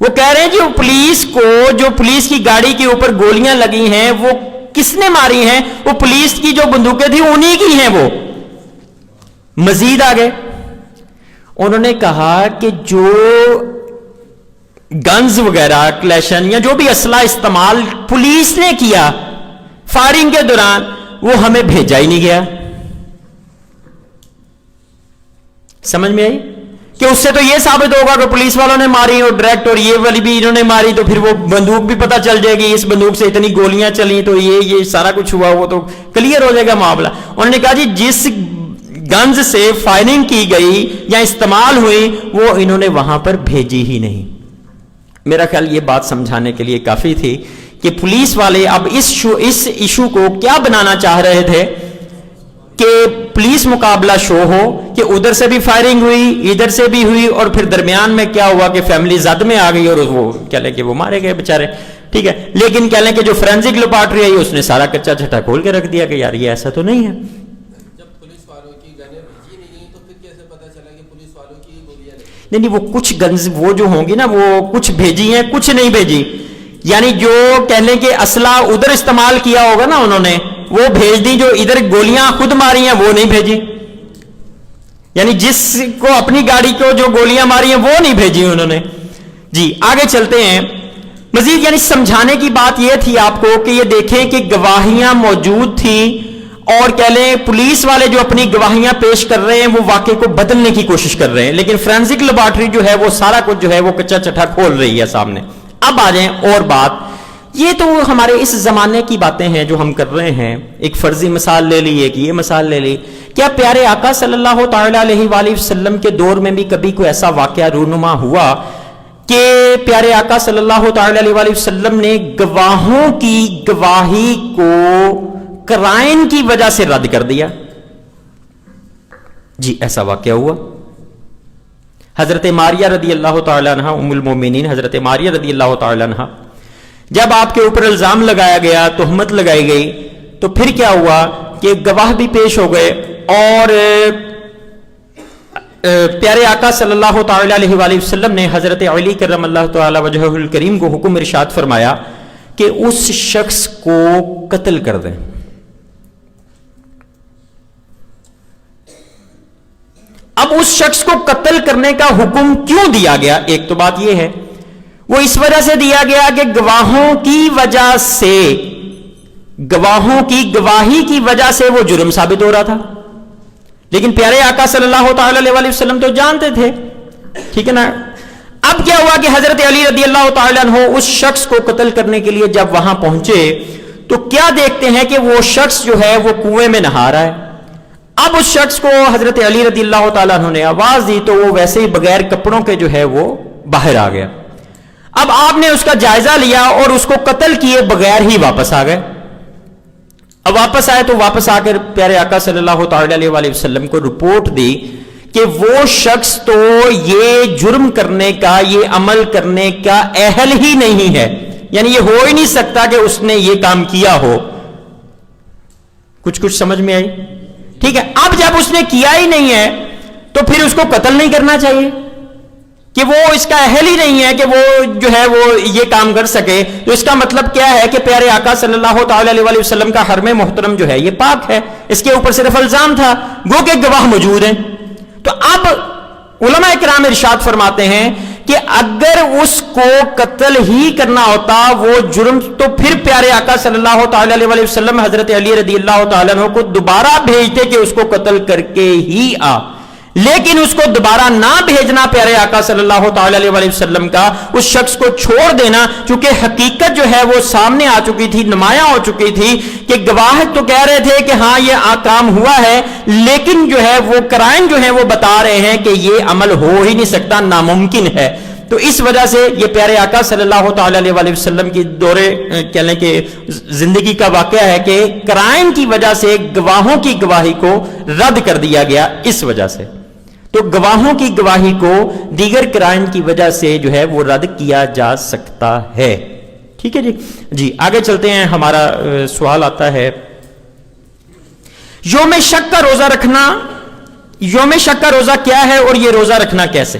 وہ کہہ رہے ہیں جو پولیس کی گاڑی کے اوپر گولیاں لگی ہیں وہ کس نے ماری ہیں؟ وہ پولیس کی جو بندوقیں تھیں انہی کی ہیں. وہ مزید آگے انہوں نے کہا کہ جو گنز وغیرہ, کلیشن یا جو بھی اسلحہ استعمال پولیس نے کیا فائرنگ کے دوران وہ ہمیں بھیجا ہی نہیں گیا. سمجھ میں آئی کہ اس سے تو یہ ثابت ہوگا کہ پولیس والوں نے ماری اور ڈائریکٹ, اور یہ والی بھی انہوں نے ماری, تو پھر وہ بندوق بھی پتہ چل جائے گی, اس بندوق سے اتنی گولیاں چلیں تو یہ سارا کچھ ہوا, وہ تو کلیئر ہو جائے گا معاملہ. انہوں نے کہا جی جس گنز سے فائرنگ کی گئی یا استعمال ہوئی وہ انہوں نے وہاں پر بھیجی ہی نہیں. میرا خیال یہ بات سمجھانے کے لیے کافی تھی کہ پولیس والے اب اس ایشو کو کیا بنانا چاہ رہے تھے کہ پولیس مقابلہ شو ہو کہ ادھر سے بھی فائرنگ ہوئی, ادھر سے بھی ہوئی, اور پھر درمیان میں کیا ہوا کہ فیملی زد میں آ گئی اور وہ کہہ لیں کہ وہ مارے گئے بیچارے. ٹھیک ہے, لیکن کہہ لیں کہ جو فورینزک لیبارٹری آئی اس نے سارا کچا چھٹا کھول کے رکھ دیا کہ یار یہ ایسا تو نہیں ہے. نہیں, وہ کچھ گنز وہ جو ہوں گی نا وہ کچھ بھیجی ہیں کچھ نہیں بھیجی. یعنی جو کہہ لیں کہ اسلحہ ادھر استعمال کیا ہوگا نا انہوں نے وہ بھیج دی, جو ادھر گولیاں خود ماری ہیں وہ نہیں بھیجی. یعنی جس کو اپنی گاڑی کو جو گولیاں ماری ہیں وہ نہیں بھیجی انہوں نے. جی آگے چلتے ہیں مزید. یعنی سمجھانے کی بات یہ تھی آپ کو کہ یہ دیکھیں کہ گواہیاں موجود تھیں اور کہہ لیں پولیس والے جو اپنی گواہیاں پیش کر رہے ہیں وہ واقعے کو بدلنے کی کوشش کر رہے ہیں, لیکن فورینزک لیبارٹری جو ہے وہ سارا کچھ جو ہے وہ کچا چٹھا کھول رہی ہے سامنے. اب آ جائیں اور بات, یہ تو ہمارے اس زمانے کی باتیں ہیں جو ہم کر رہے ہیں. ایک فرضی مثال لے لی, ایک یہ مثال لے لی. کیا پیارے آقا صلی اللہ تعالی علیہ وآلہ وسلم کے دور میں بھی کبھی کوئی ایسا واقعہ رونما ہوا کہ پیارے آقا صلی اللہ تعالی علیہ وآلہ وسلم نے گواہوں کی گواہی کو کرائن کی وجہ سے رد کر دیا؟ جی ایسا واقعہ ہوا. حضرت ماریہ رضی اللہ تعالی عنہ, ام المومنین حضرت ماریہ رضی اللہ تعالی عنہ, جب آپ کے اوپر الزام لگایا گیا, تہمت لگائی گئی, تو پھر کیا ہوا کہ گواہ بھی پیش ہو گئے اور پیارے آقا صلی اللہ تعالی علیہ وآلہ وسلم نے حضرت علی کرم اللہ تعالی وجہہ الکریم کو حکم ارشاد فرمایا کہ اس شخص کو قتل کر دیں. اب اس شخص کو قتل کرنے کا حکم کیوں دیا گیا؟ ایک تو بات یہ ہے وہ اس وجہ سے دیا گیا کہ گواہوں کی وجہ سے، گواہوں کی گواہی کی وجہ سے وہ جرم ثابت ہو رہا تھا. لیکن پیارے آقا صلی اللہ تعالی علیہ وآلہ وسلم تو جانتے تھے، ٹھیک ہے نا. اب کیا ہوا کہ حضرت علی رضی اللہ تعالی عنہ اس شخص کو قتل کرنے کے لیے جب وہاں پہنچے تو کیا دیکھتے ہیں کہ وہ شخص جو ہے وہ کنویں میں نہا رہا ہے. اب اس شخص کو حضرت علی رضی اللہ تعالیٰ عنہ نے آواز دی تو وہ ویسے ہی بغیر کپڑوں کے جو ہے وہ باہر آ گیا. اب آپ نے اس کا جائزہ لیا اور اس کو قتل کیے بغیر ہی واپس آ گئے. اب واپس آئے تو واپس آ کر پیارے آقا صلی اللہ تعالی علیہ وآلہ وسلم کو رپورٹ دی کہ وہ شخص تو یہ جرم کرنے کا، یہ عمل کرنے کا اہل ہی نہیں ہے، یعنی یہ ہو ہی نہیں سکتا کہ اس نے یہ کام کیا ہو. کچھ سمجھ میں آئی؟ ٹھیک ہے. اب جب اس نے کیا ہی نہیں ہے تو پھر اس کو قتل نہیں کرنا چاہیے کہ وہ اس کا اہل ہی نہیں ہے کہ وہ جو ہے وہ یہ کام کر سکے. تو اس کا مطلب کیا ہے کہ پیارے آقا صلی اللہ تعالی علیہ وآلہ وسلم کا حرم محترم جو ہے یہ پاک ہے، اس کے اوپر صرف الزام تھا، گو کہ گواہ موجود ہیں. تو اب علماء کرام ارشاد فرماتے ہیں کہ اگر اس کو قتل ہی کرنا ہوتا وہ جرم، تو پھر پیارے آقا صلی اللہ تعالی علیہ وآلہ وسلم حضرت علی رضی اللہ تعالیٰ عنہ کو دوبارہ بھیجتے کہ اس کو قتل کر کے ہی آ. لیکن اس کو دوبارہ نہ بھیجنا پیارے آقا صلی اللہ تعالی علیہ وآلہ وسلم کا، اس شخص کو چھوڑ دینا، چونکہ حقیقت جو ہے وہ سامنے آ چکی تھی، نمایاں ہو چکی تھی کہ گواہ تو کہہ رہے تھے کہ ہاں یہ کام ہوا ہے، لیکن جو ہے وہ قرائن جو ہے وہ بتا رہے ہیں کہ یہ عمل ہو ہی نہیں سکتا، ناممکن ہے. تو اس وجہ سے یہ پیارے آقا صلی اللہ تعالی علیہ وآلہ وسلم کی دورے کہہ لیں کہ زندگی کا واقعہ ہے کہ قرائن کی وجہ سے گواہوں کی گواہی کو رد کر دیا گیا. اس وجہ سے تو گواہوں کی گواہی کو دیگر قرائن کی وجہ سے جو ہے وہ رد کیا جا سکتا ہے. ٹھیک ہے جی آگے چلتے ہیں. ہمارا سوال آتا ہے یوم شک کا روزہ رکھنا، یوم شک کا روزہ کیا ہے اور یہ روزہ رکھنا کیسے؟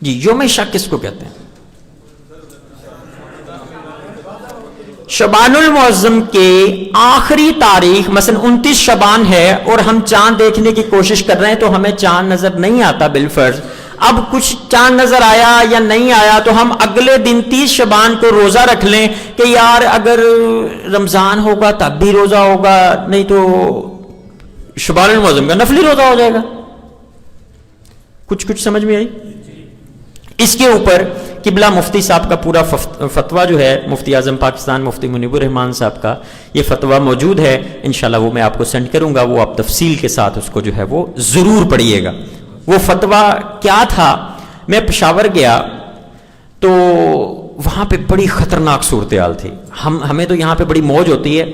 جی یوم شک کس کو کہتے ہیں؟ شبان المعظم کے آخری تاریخ مثلا 29 شبان ہے اور ہم چاند دیکھنے کی کوشش کر رہے ہیں تو ہمیں چاند نظر نہیں آتا بالفرض. اب کچھ چاند نظر آیا یا نہیں آیا تو ہم اگلے دن 30 شبان کو روزہ رکھ لیں کہ یار اگر رمضان ہوگا تب بھی روزہ ہوگا، نہیں تو شبان المعظم کا نفلی روزہ ہو جائے گا. کچھ سمجھ میں آئی؟ اس کے اوپر قبلہ مفتی صاحب کا پورا فتویٰ جو ہے، مفتی اعظم پاکستان مفتی منیب الرحمان صاحب کا یہ فتویٰ موجود ہے، انشاءاللہ وہ میں آپ کو سینڈ کروں گا، وہ آپ تفصیل کے ساتھ اس کو جو ہے وہ ضرور پڑھیے گا. وہ فتویٰ کیا تھا؟ میں پشاور گیا تو وہاں پہ بڑی خطرناک صورتحال تھی. ہمیں تو یہاں پہ بڑی موج ہوتی ہے.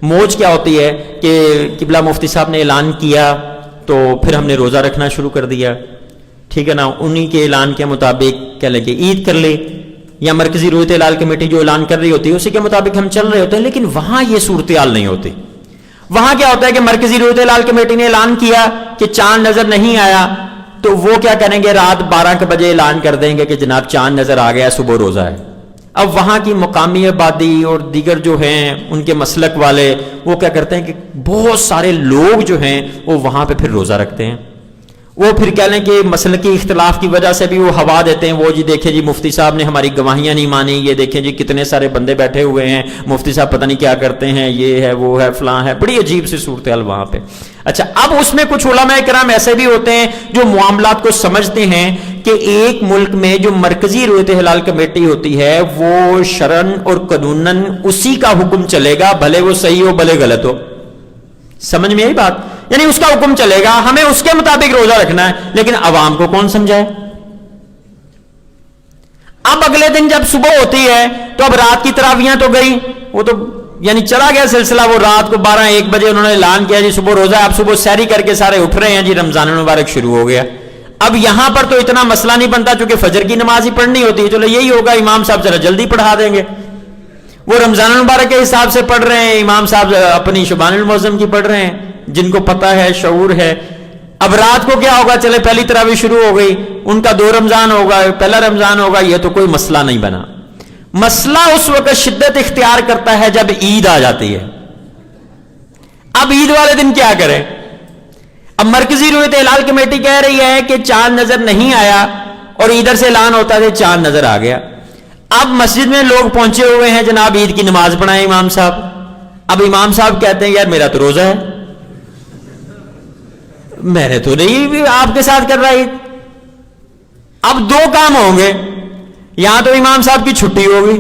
موج کیا ہوتی ہے کہ قبلہ مفتی صاحب نے اعلان کیا تو پھر ہم نے روزہ رکھنا شروع کر دیا. ٹھیک ہے نا، انہی کے اعلان کے مطابق کہہ لیں کہ عید کر لے، یا مرکزی رویت ہلال کمیٹی جو اعلان کر رہی ہوتی ہے اسی کے مطابق ہم چل رہے ہوتے ہیں. لیکن وہاں یہ صورتحال نہیں ہوتی. وہاں کیا ہوتا ہے کہ مرکزی رویت ہلال کمیٹی نے اعلان کیا کہ چاند نظر نہیں آیا تو وہ کیا کریں گے، رات 12 بجے اعلان کر دیں گے کہ جناب چاند نظر آ گیا، صبح روزہ ہے. اب وہاں کی مقامی آبادی اور دیگر جو ہیں ان کے مسلک والے وہ کیا کرتے ہیں کہ بہت سارے لوگ جو ہیں وہ وہاں پہ پھر روزہ رکھتے ہیں. وہ پھر کہہ لیں کہ مسلکی اختلاف کی وجہ سے بھی وہ ہوا دیتے ہیں، وہ جی دیکھیں جی مفتی صاحب نے ہماری گواہیاں نہیں مانی، یہ دیکھیں جی کتنے سارے بندے بیٹھے ہوئے ہیں، مفتی صاحب پتہ نہیں کیا کرتے ہیں، یہ ہے وہ ہے فلاں ہے. بڑی عجیب سی صورتحال وہاں پہ. اچھا اب اس میں کچھ علماء کرام ایسے بھی ہوتے ہیں جو معاملات کو سمجھتے ہیں کہ ایک ملک میں جو مرکزی رویت ہلال کمیٹی ہوتی ہے وہ شرعن اور قانوناً اسی کا حکم چلے گا، بھلے وہ صحیح ہو بھلے غلط ہو. سمجھ میں یہی بات، یعنی اس کا حکم چلے گا، ہمیں اس کے مطابق روزہ رکھنا ہے. لیکن عوام کو کون سمجھائے؟ اب اگلے دن جب صبح ہوتی ہے تو اب رات کی تراویحاں تو گئی، وہ تو یعنی چلا گیا سلسلہ. وہ رات کو 12-1 بجے انہوں نے اعلان کیا جی صبح روزہ ہے. اب صبح سحری کر کے سارے اٹھ رہے ہیں جی رمضان المبارک شروع ہو گیا. اب یہاں پر تو اتنا مسئلہ نہیں بنتا چونکہ فجر کی نماز ہی پڑھنی ہوتی ہے، چلو یہی ہوگا امام صاحب ذرا جلدی پڑھا دیں گے. وہ رمضان المبارک کے حساب سے پڑھ رہے ہیں، امام صاحب اپنی شبان المعظم کی پڑھ رہے ہیں، جن کو پتہ ہے، شعور ہے. اب رات کو کیا ہوگا؟ چلے پہلی تراویح شروع ہو گئی، ان کا 2 رمضان ہوگا، پہلا رمضان ہوگا، یہ تو کوئی مسئلہ نہیں بنا. مسئلہ اس وقت شدت اختیار کرتا ہے جب عید آ جاتی ہے. اب عید والے دن کیا کریں؟ اب مرکزی رؤیت ہلال کمیٹی کہہ رہی ہے کہ چاند نظر نہیں آیا، اور ادھر سے اعلان ہوتا ہے چاند نظر آ گیا. اب مسجد میں لوگ پہنچے ہوئے ہیں، جناب عید کی نماز پڑھائیں امام صاحب. اب امام صاحب کہتے ہیں یار میرا تو روزہ ہے، میں نے تو نہیں آپ کے ساتھ کر رہا عید. اب 2 کام ہوں گے، یہاں تو امام صاحب کی چھٹی ہوگی.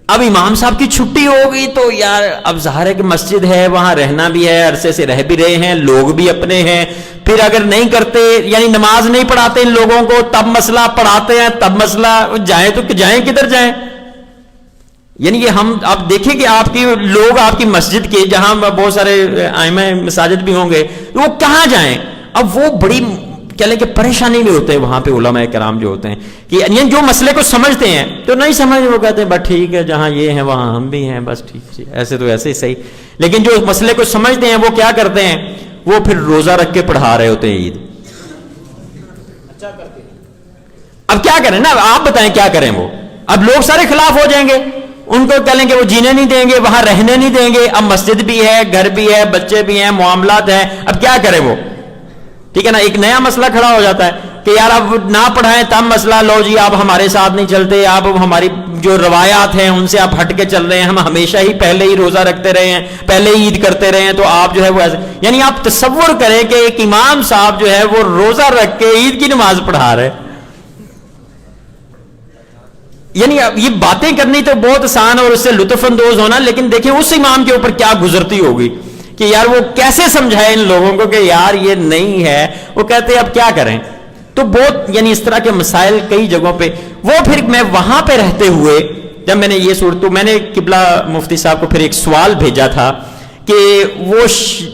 اب امام صاحب کی چھٹی ہوگی تو یار اب ظاہر ہے کہ مسجد ہے، وہاں رہنا بھی ہے، عرصے سے رہ بھی رہے ہیں، لوگ بھی اپنے ہیں. پھر اگر نہیں کرتے، یعنی نماز نہیں پڑھاتے ان لوگوں کو، تب مسئلہ، پڑھاتے ہیں تب مسئلہ. جائیں تو جائیں کدھر جائیں؟ یعنی یہ ہم آپ دیکھیں کہ آپ کی لوگ آپ کی مسجد کے، جہاں بہت سارے ائمہ مساجد بھی ہوں گے، وہ کہاں جائیں؟ اب وہ بڑی کہہ لیں کہ پریشانی میں ہوتے ہیں وہاں پہ علماء کرام جو ہوتے ہیں، کہ یعنی جو مسئلے کو سمجھتے ہیں تو نہیں سمجھ، وہ کہتے ہیں بس ٹھیک ہے، جہاں یہ ہے وہاں ہم بھی ہیں، بس ٹھیک ہے، ایسے تو ایسے ہی صحیح. لیکن جو مسئلے کو سمجھتے ہیں وہ کیا کرتے ہیں؟ وہ پھر روزہ رکھ کے پڑھا رہے ہوتے ہیں عید. اب کیا کریں نا، آپ بتائیں کیا کریں؟ وہ اب لوگ سارے خلاف ہو جائیں گے، ان کو کہہ لیں کہ وہ جینے نہیں دیں گے، وہاں رہنے نہیں دیں گے. اب مسجد بھی ہے، گھر بھی ہے، بچے بھی ہیں، معاملات ہیں، اب کیا کریں وہ؟ ٹھیک ہے نا، ایک نیا مسئلہ کھڑا ہو جاتا ہے کہ یار اب نہ پڑھائیں تب مسئلہ، لو جی آپ ہمارے ساتھ نہیں چلتے، آپ ہماری جو روایات ہیں ان سے آپ ہٹ کے چل رہے ہیں، ہم ہمیشہ ہی پہلے ہی روزہ رکھتے رہے ہیں، پہلے ہی عید کرتے رہے ہیں، تو آپ جو ہے وہ ایسے. یعنی آپ تصور کریں کہ ایک امام صاحب جو ہے وہ روزہ رکھ کے عید کی نماز پڑھا رہے. یعنی یہ باتیں کرنی تو بہت آسان اور اس سے لطف اندوز ہونا، لیکن دیکھیں اس امام کے اوپر کیا گزرتی ہوگی کہ یار وہ کیسے سمجھائے ان لوگوں کو کہ یار یہ نہیں ہے. وہ کہتے ہیں اب کیا کریں؟ تو بہت یعنی اس طرح کے مسائل کئی جگہوں پہ. وہ پھر میں وہاں پہ رہتے ہوئے جب میں نے یہ صورت، تو میں نے قبلہ مفتی صاحب کو پھر ایک سوال بھیجا تھا کہ وہ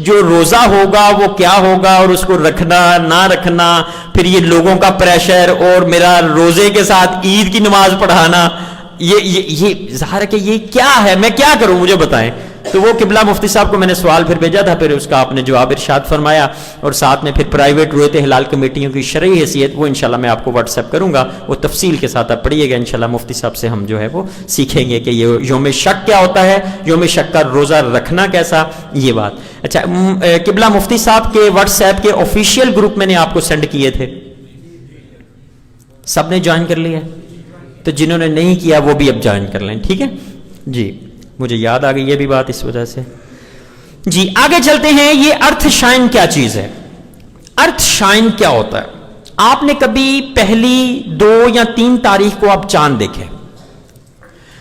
جو روزہ ہوگا وہ کیا ہوگا، اور اس کو رکھنا نہ رکھنا، پھر یہ لوگوں کا پریشر، اور میرا روزے کے ساتھ عید کی نماز پڑھانا، یہ ظاہر ہے کہ یہ کیا ہے، میں کیا کروں مجھے بتائیں. تو وہ قبلہ مفتی صاحب کو میں نے سوال پھر بھیجا تھا، پھر اس کا آپ نے جواب ارشاد فرمایا، اور ساتھ میں پھر پرائیویٹ رؤیت ہلال کمیٹیوں کی شرعی حیثیت وہ انشاءاللہ میں آپ کو واٹس ایپ کروں گا، وہ تفصیل کے ساتھ آپ پڑھیے گا انشاءاللہ. مفتی صاحب سے ہم جو ہے وہ سیکھیں گے کہ یہ یوم شک کیا ہوتا ہے، یوم شک کا روزہ رکھنا کیسا، یہ بات. اچھا، قبلہ مفتی صاحب کے واٹس ایپ کے آفیشیل گروپ میں نے آپ کو سینڈ کیے تھے، سب نے جوائن کر لیا؟ تو جنہوں نے نہیں کیا وہ بھی اب جوائن کر لیں، ٹھیک ہے جی. مجھے یاد آ گئی یہ بھی بات اس وجہ سے. جی آگے چلتے ہیں. یہ ارتھ شائن کیا چیز ہے؟ ارتھ شائن کیا ہوتا ہے؟ آپ نے کبھی پہلی 2 یا 3 تاریخ کو آپ چاند دیکھے؟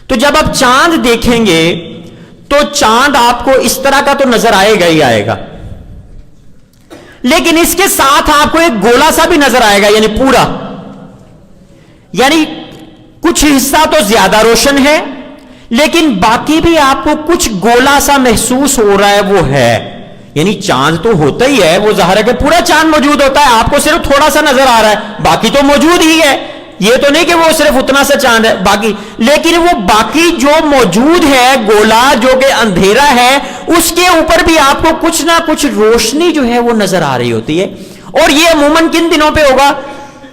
تو جب آپ چاند دیکھیں گے تو چاند آپ کو اس طرح کا تو نظر آئے گا ہی آئے گا، لیکن اس کے ساتھ آپ کو ایک گولا سا بھی نظر آئے گا، یعنی پورا، یعنی کچھ حصہ تو زیادہ روشن ہے لیکن باقی بھی آپ کو کچھ گولا سا محسوس ہو رہا ہے، وہ ہے. یعنی چاند تو ہوتا ہی ہے، وہ ظاہر ہے کہ پورا چاند موجود ہوتا ہے، آپ کو صرف تھوڑا سا نظر آ رہا ہے، باقی تو موجود ہی ہے. یہ تو نہیں کہ وہ صرف اتنا سا چاند ہے باقی، لیکن وہ باقی جو موجود ہے گولا جو کہ اندھیرا ہے، اس کے اوپر بھی آپ کو کچھ نہ کچھ روشنی جو ہے وہ نظر آ رہی ہوتی ہے. اور یہ عموماً کن دنوں پہ ہوگا؟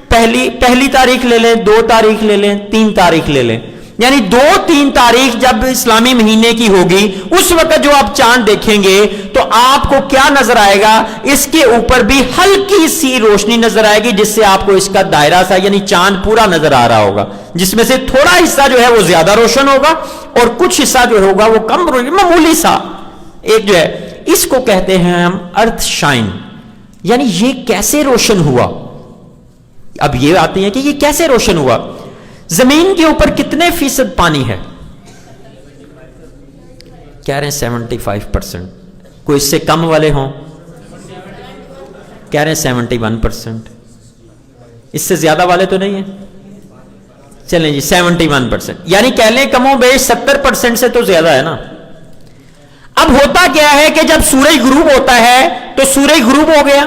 پہلی تاریخ لے لیں، 2 تاریخ لے لیں، 3 تاریخ لے لیں. یعنی 2-3 تاریخ جب اسلامی مہینے کی ہوگی، اس وقت جو آپ چاند دیکھیں گے تو آپ کو کیا نظر آئے گا؟ اس کے اوپر بھی ہلکی سی روشنی نظر آئے گی، جس سے آپ کو اس کا دائرہ سا، یعنی چاند پورا نظر آ رہا ہوگا، جس میں سے تھوڑا حصہ جو ہے وہ زیادہ روشن ہوگا اور کچھ حصہ جو ہوگا وہ کم روشن، معمولی سا ایک جو ہے. اس کو کہتے ہیں ہم ارتھ شائن. یعنی یہ کیسے روشن ہوا؟ اب یہ آتے ہیں کہ یہ کیسے روشن ہوا. زمین کے اوپر کتنے فیصد پانی ہے؟ کہہ رہے ہیں 75%. کوئی اس سے کم والے ہوں؟ کہہ رہے ہیں 71%. اس سے زیادہ والے تو نہیں ہیں؟ چلیں جی 71%، یعنی کہہ لیں کم و بیش 70% سے تو زیادہ ہے نا. اب ہوتا کیا ہے کہ جب سورج غروب ہوتا ہے تو سورج غروب ہو گیا،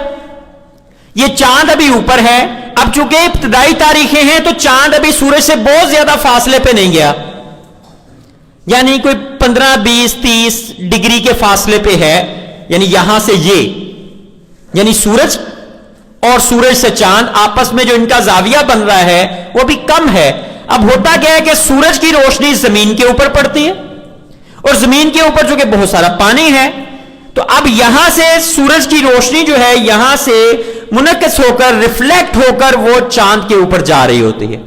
یہ چاند ابھی اوپر ہے. اب چونکہ ابتدائی تاریخیں ہیں تو چاند ابھی سورج سے بہت زیادہ فاصلے پہ نہیں گیا، یعنی کوئی 15 20 30 ڈگری کے فاصلے پہ ہے. یعنی یہاں سے یہ، یعنی سورج اور سورج سے چاند آپس میں جو ان کا زاویہ بن رہا ہے وہ بھی کم ہے. اب ہوتا کیا ہے کہ سورج کی روشنی زمین کے اوپر پڑتی ہے اور زمین کے اوپر جو کہ بہت سارا پانی ہے، تو اب یہاں سے سورج کی روشنی جو ہے یہاں سے منعکس ہو کر، ریفلیکٹ ہو کر وہ چاند کے اوپر جا رہی ہوتی ہے.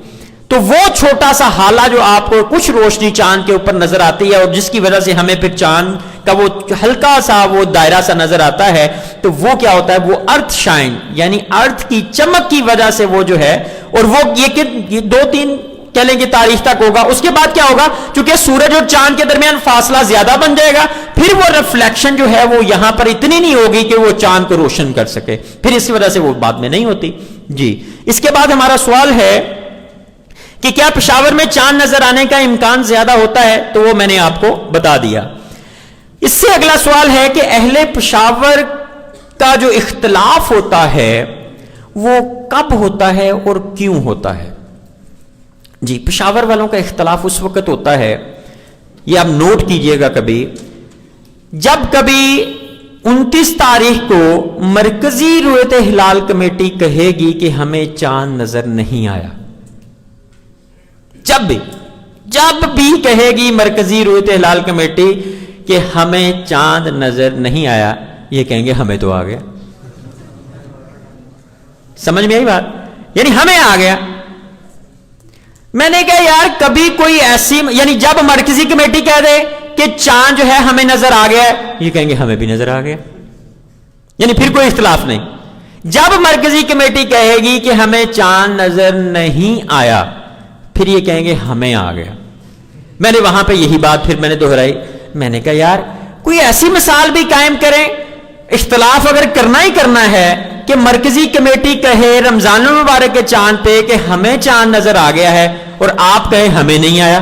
تو وہ چھوٹا سا حالہ جو آپ کو کچھ روشنی چاند کے اوپر نظر آتی ہے اور جس کی وجہ سے ہمیں پھر چاند کا وہ ہلکا سا وہ دائرہ سا نظر آتا ہے، تو وہ کیا ہوتا ہے، وہ ارتھ شائن یعنی ارتھ کی چمک کی وجہ سے وہ جو ہے، اور وہ یہ 2-3 کہہ لیں کہ تاریخ تک ہوگا. اس کے بعد کیا ہوگا، چونکہ سورج اور چاند کے درمیان فاصلہ زیادہ بن جائے گا، پھر وہ ریفلیکشن جو ہے وہ یہاں پر اتنی نہیں ہوگی کہ وہ چاند کو روشن کر سکے، پھر اس کی وجہ سے وہ بعد میں نہیں ہوتی. جی اس کے بعد ہمارا سوال ہے کہ کیا پشاور میں چاند نظر آنے کا امکان زیادہ ہوتا ہے، تو وہ میں نے آپ کو بتا دیا. اس سے اگلا سوال ہے کہ اہل پشاور کا جو اختلاف ہوتا ہے وہ کب ہوتا ہے اور کیوں ہوتا ہے. جی پشاور والوں کا اختلاف اس وقت ہوتا ہے، یہ آپ نوٹ کیجئے گا کبھی، جب کبھی 29 تاریخ کو مرکزی رؤیت ہلال کمیٹی کہے گی کہ ہمیں چاند نظر نہیں آیا. جب بھی کہے گی مرکزی رؤیت ہلال کمیٹی کہ ہمیں چاند نظر نہیں آیا، یہ کہیں گے ہمیں تو آ گیا. سمجھ میں آئی بات، یعنی ہمیں آ گیا. میں نے کہا یار کبھی کوئی ایسی، یعنی جب مرکزی کمیٹی کہہ دے کہ چاند جو ہے ہمیں نظر آ گیا ہے، یہ کہیں گے ہمیں بھی نظر آ گیا، یعنی پھر کوئی اختلاف نہیں. جب مرکزی کمیٹی کہے گی کہ ہمیں چاند نظر نہیں آیا، پھر یہ کہیں گے ہمیں آ گیا. میں نے وہاں پہ یہی بات پھر میں نے دہرائی. میں نے کہا یار کوئی ایسی مثال بھی قائم کریں، اختلاف اگر کرنا ہی کرنا ہے کہ مرکزی کمیٹی کہے رمضان المبارک کے چاند پہ کہ ہمیں چاند نظر آ گیا ہے اور آپ کہیں ہمیں نہیں آیا،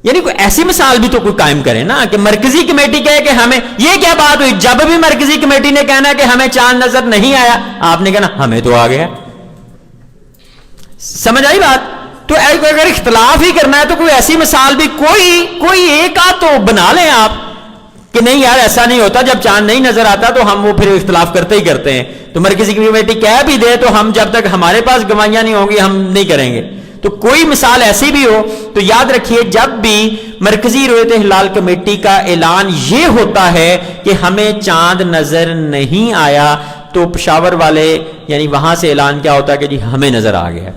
یعنی کوئی ایسی مثال بھی تو کوئی قائم کرے نا کہ مرکزی کمیٹی کہے کہ ہمیں، یہ کیا بات ہوئی، جب بھی مرکزی کمیٹی نے کہنا کہ ہمیں چاند نظر نہیں آیا، آپ نے کہنا ہمیں تو آ گیا. سمجھ آئی بات. تو اگر اختلاف ہی کرنا ہے تو کوئی ایسی مثال بھی کوئی ایک آدھ تو بنا لیں آپ کہ نہیں یار ایسا نہیں ہوتا، جب چاند نہیں نظر آتا تو ہم وہ پھر اختلاف کرتے ہی کرتے ہیں. تو مرکزی کمیٹی کہہ بھی دے تو ہم جب تک ہمارے پاس گواہیاں نہیں ہوں گی ہم نہیں کریں گے. تو کوئی مثال ایسی بھی ہو تو یاد رکھیے جب بھی مرکزی رؤیت ہلال کمیٹی کا اعلان یہ ہوتا ہے کہ ہمیں چاند نظر نہیں آیا، تو پشاور والے یعنی وہاں سے اعلان کیا ہوتا ہے کہ جی ہمیں نظر آ گیا.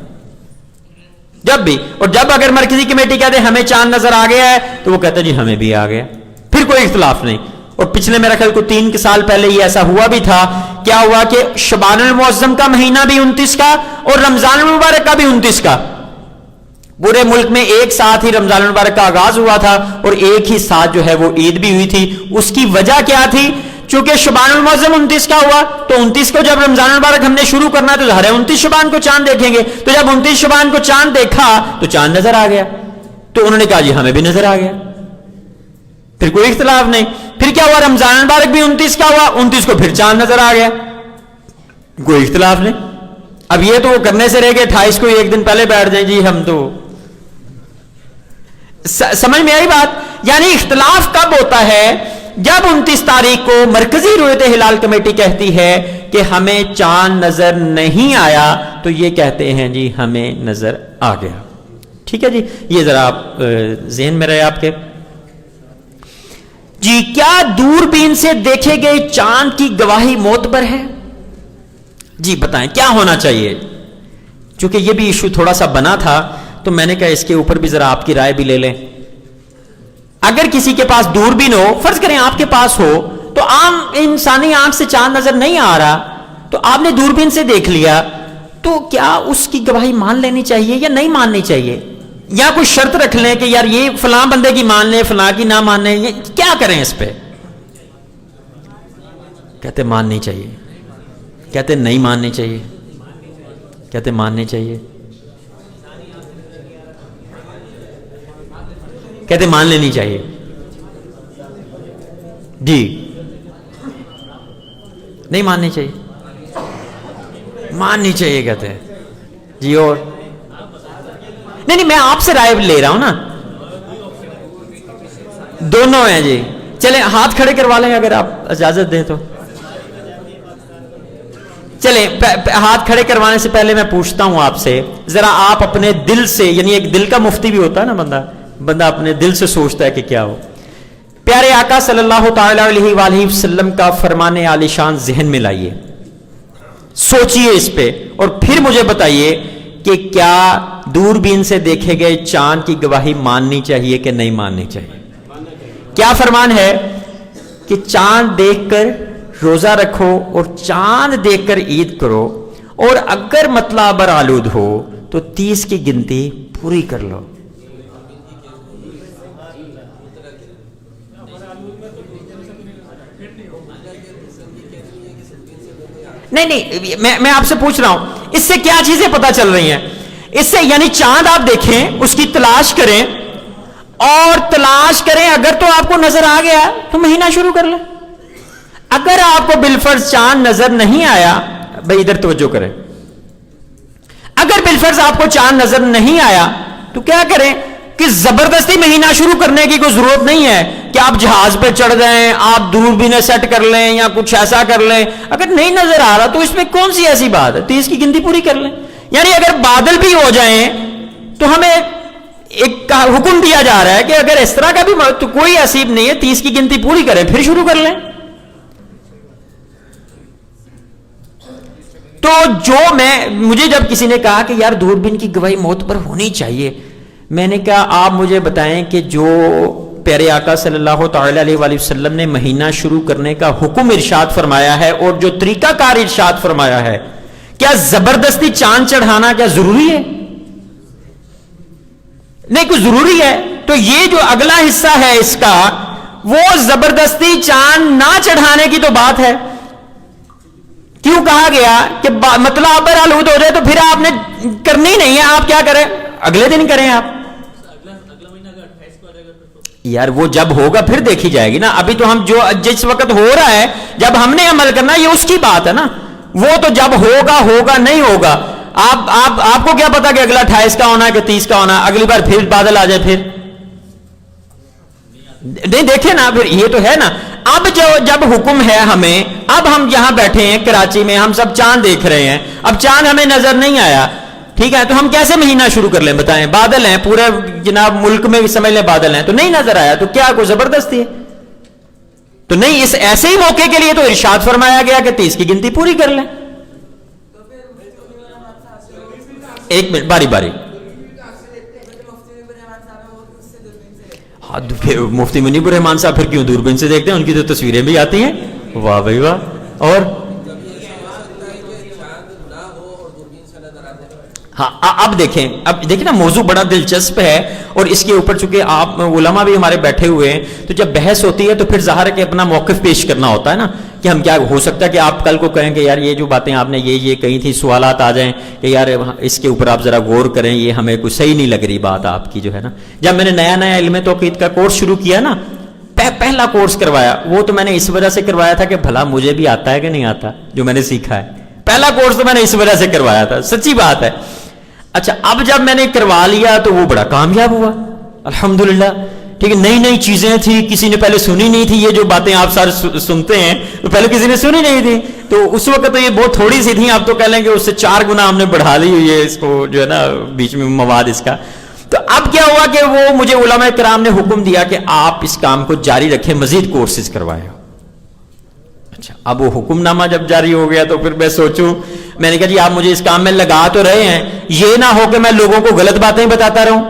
جب بھی، اور جب اگر مرکزی کمیٹی کہتے ہمیں چاند نظر آ گیا ہے تو وہ کہتے جی ہمیں بھی آ گیا، پھر کوئی اختلاف نہیں. اور پچھلے میرا خیال کو 3 سال پہلے یہ ایسا ہوا بھی تھا. کیا ہوا کہ شعبان المعظم کا مہینہ بھی 29 کا اور رمضان المبارک کا بھی 29 کا، پورے ملک میں ایک ساتھ ہی رمضان المبارک کا آغاز ہوا تھا اور ایک ہی ساتھ جو ہے وہ عید بھی ہوئی تھی. اس کی وجہ کیا تھی، چونکہ شعبان المعظم 29 کا ہوا تو 29 کو جب رمضان المبارک ہم نے شروع کرنا ہے تو ظاہر ہے 29 شعبان کو چاند دیکھیں گے. تو جب 29 شعبان کو چاند دیکھا تو چاند نظر آ گیا، تو انہوں نے کہا جی ہمیں بھی نظر آ گیا، پھر کوئی اختلاف نہیں. پھر کیا ہوا، رمضان المبارک بھی 29 کا ہوا، 29 کو پھر چاند نظر آ گیا، کوئی اختلاف نہیں. اب یہ تو وہ کرنے سے رہ گئے 28 کو ایک دن پہلے بیٹھ جائیں جی ہم تو. سمجھ میں آئی بات. یعنی اختلاف کب ہوتا ہے، جب 29 تاریخ کو مرکزی رؤیت ہلال کمیٹی کہتی ہے کہ ہمیں چاند نظر نہیں آیا تو یہ کہتے ہیں جی ہمیں نظر آ گیا. ٹھیک ہے جی، یہ ذرا آپ ذہن میں رہے آپ کے. جی کیا دوربین سے دیکھے گئے چاند کی گواہی معتبر ہے؟ جی بتائیں کیا ہونا چاہیے. چونکہ یہ بھی ایشو تھوڑا سا بنا تھا تو میں نے کہا اس کے اوپر بھی ذرا آپ کی رائے بھی لے لیں. اگر کسی کے پاس دوربین ہو، فرض کریں آپ کے پاس ہو، تو عام انسانی آنکھ سے چاند نظر نہیں آ رہا، تو آپ نے دوربین سے دیکھ لیا، تو کیا اس کی گواہی مان لینی چاہیے یا نہیں ماننی چاہیے، یا کوئی شرط رکھ لیں کہ یار یہ فلاں بندے کی مان لیں فلاں کی نہ مان لیں، کیا کریں اس پہ؟ کہتے ماننی چاہیے، کہتے نہیں ماننی چاہیے، کہتے ماننی چاہیے، کہتے مان لینی چاہیے. جی نہیں ماننی چاہیے، ماننی چاہیے کہتے ہیں جی. اور نہیں میں آپ سے رائے لے رہا ہوں نا، دونوں ہیں جی. چلیں ہاتھ کھڑے کروا لیں اگر آپ اجازت دیں تو. چلیں ہاتھ کھڑے کروانے سے پہلے میں پوچھتا ہوں آپ سے, ذرا آپ اپنے دل سے, یعنی ایک دل کا مفتی بھی ہوتا ہے نا بندہ اپنے دل سے سوچتا ہے کہ کیا ہو. پیارے آقا صلی اللہ تعالی علیہ وآلہ وسلم کا فرمان عالی شان ذہن میں لائیے, سوچئے اس پہ, اور پھر مجھے بتائیے کہ کیا دوربین سے دیکھے گئے چاند کی گواہی ماننی چاہیے کہ نہیں ماننی چاہیے. کیا فرمان ہے کہ چاند دیکھ کر روزہ رکھو اور چاند دیکھ کر عید کرو, اور اگر مطلع بر آلود ہو تو 30 کی گنتی پوری کر لو. نہیں میں آپ سے پوچھ رہا ہوں, اس سے کیا چیزیں پتا چل رہی ہیں؟ اس سے یعنی چاند آپ دیکھیں, اس کی تلاش کریں, اور تلاش کریں, اگر تو آپ کو نظر آ گیا تو مہینہ شروع کر لیں. اگر آپ کو بالفرض چاند نظر نہیں آیا, بھائی ادھر توجہ کریں, اگر بالفرض آپ کو چاند نظر نہیں آیا تو کیا کریں کہ زبردستی مہینہ شروع کرنے کی کوئی ضرورت نہیں ہے کہ آپ جہاز پہ چڑھ جائیں, آپ دوربینیں سیٹ کر لیں یا کچھ ایسا کر لیں. اگر نہیں نظر آ رہا تو اس میں کون سی ایسی بات ہے, 30 کی گنتی پوری کر لیں. یعنی اگر بادل بھی ہو جائیں تو ہمیں ایک حکم دیا جا رہا ہے کہ اگر اس طرح کا بھی تو کوئی عصیب نہیں ہے, 30 کی گنتی پوری کریں پھر شروع کر لیں. تو مجھے جب کسی نے کہا کہ یار دوربین کی گواہی معتبر ہونی چاہیے, میں نے کہا آپ مجھے بتائیں کہ جو پیارے آقا صلی اللہ تعالی علیہ وآلہ وسلم نے مہینہ شروع کرنے کا حکم ارشاد فرمایا ہے اور جو طریقہ کار ارشاد فرمایا ہے, کیا زبردستی چاند چڑھانا کیا ضروری ہے؟ نہیں کوئی ضروری ہے. تو یہ جو اگلا حصہ ہے اس کا, وہ زبردستی چاند نہ چڑھانے کی تو بات ہے. کیوں کہا گیا کہ مطلع بر آلود ہو جائے تو پھر آپ نے کرنی نہیں ہے, آپ کیا کریں, اگلے دن کریں. آپ یار وہ جب ہوگا پھر دیکھی جائے گی نا, ابھی تو ہم جو جس وقت ہو رہا ہے جب ہم نے عمل کرنا یہ اس کی بات ہے نا, وہ تو جب ہوگا نہیں ہوگا. آپ کو کیا پتا کہ اگلا 28 کا ہونا ہے کہ 30 کا ہونا ہے, اگلی بار پھر بادل آ جائے پھر نہیں دیکھے نا, پھر یہ تو ہے نا. اب جب حکم ہے ہمیں, اب ہم یہاں بیٹھے ہیں کراچی میں, ہم سب چاند دیکھ رہے ہیں, اب چاند ہمیں نظر نہیں آیا, ٹھیک ہے, تو ہم کیسے مہینہ شروع کر لیں بتائیں؟ بادل ہیں پورے جناب ملک میں سمجھ لیں بادل ہیں, تو نہیں نظر آیا تو کیا کوئی زبردستی ہے؟ تو نہیں, اس ایسے ہی موقع کے لیے تو ارشاد فرمایا گیا کہ 30 کی گنتی پوری کر لیں. ایک منٹ باری باری, مفتی منیب الرحمان صاحب پھر کیوں دوربین سے دیکھتے ہیں, ان کی تو تصویریں بھی آتی ہیں. واہ بھائی واہ. اور ہاں اب دیکھیں نا, موضوع بڑا دلچسپ ہے, اور اس کے اوپر چونکہ آپ علماء بھی ہمارے بیٹھے ہوئے ہیں, تو جب بحث ہوتی ہے تو پھر ظاہر ہے کہ اپنا موقف پیش کرنا ہوتا ہے نا, کہ ہم کیا ہو سکتا ہے کہ آپ کل کو کہیں کہ یار یہ جو باتیں آپ نے یہ کہی تھی, سوالات آ جائیں کہ یار اس کے اوپر آپ ذرا غور کریں, یہ ہمیں کوئی صحیح نہیں لگ رہی بات آپ کی جو ہے نا. جب میں نے نیا علم توحید کا کورس شروع کیا نا, پہلا کورس کروایا, وہ تو میں نے اس وجہ سے کروایا تھا کہ بھلا مجھے بھی آتا ہے کہ نہیں آتا جو میں نے سیکھا ہے. پہلا کورس تو میں نے اس وجہ سے کروایا تھا, سچی بات ہے. اچھا اب جب میں نے کروا لیا تو وہ بڑا کامیاب ہوا الحمدللہ. ٹھیک ہے, نئی چیزیں تھی, کسی نے پہلے سنی نہیں تھی. یہ جو باتیں آپ سارے سنتے ہیں تو پہلے کسی نے سنی نہیں تھی, تو اس وقت تو یہ بہت تھوڑی سی تھی, آپ تو کہہ لیں کہ اس سے 4 گنا ہم نے بڑھا لی ہوئی ہے اس کو جو ہے نا بیچ میں مواد اس کا. تو اب کیا ہوا کہ وہ مجھے علماء کرام نے حکم دیا کہ آپ اس کام کو جاری رکھیں, مزید کورسز کروائیں. اچھا اب وہ حکم نامہ جب جاری ہو گیا تو پھر میں سوچوں, میں نے کہا جی آپ مجھے اس کام میں لگا تو رہے ہیں, یہ نہ ہو کہ میں لوگوں کو غلط باتیں بتاتا رہوں.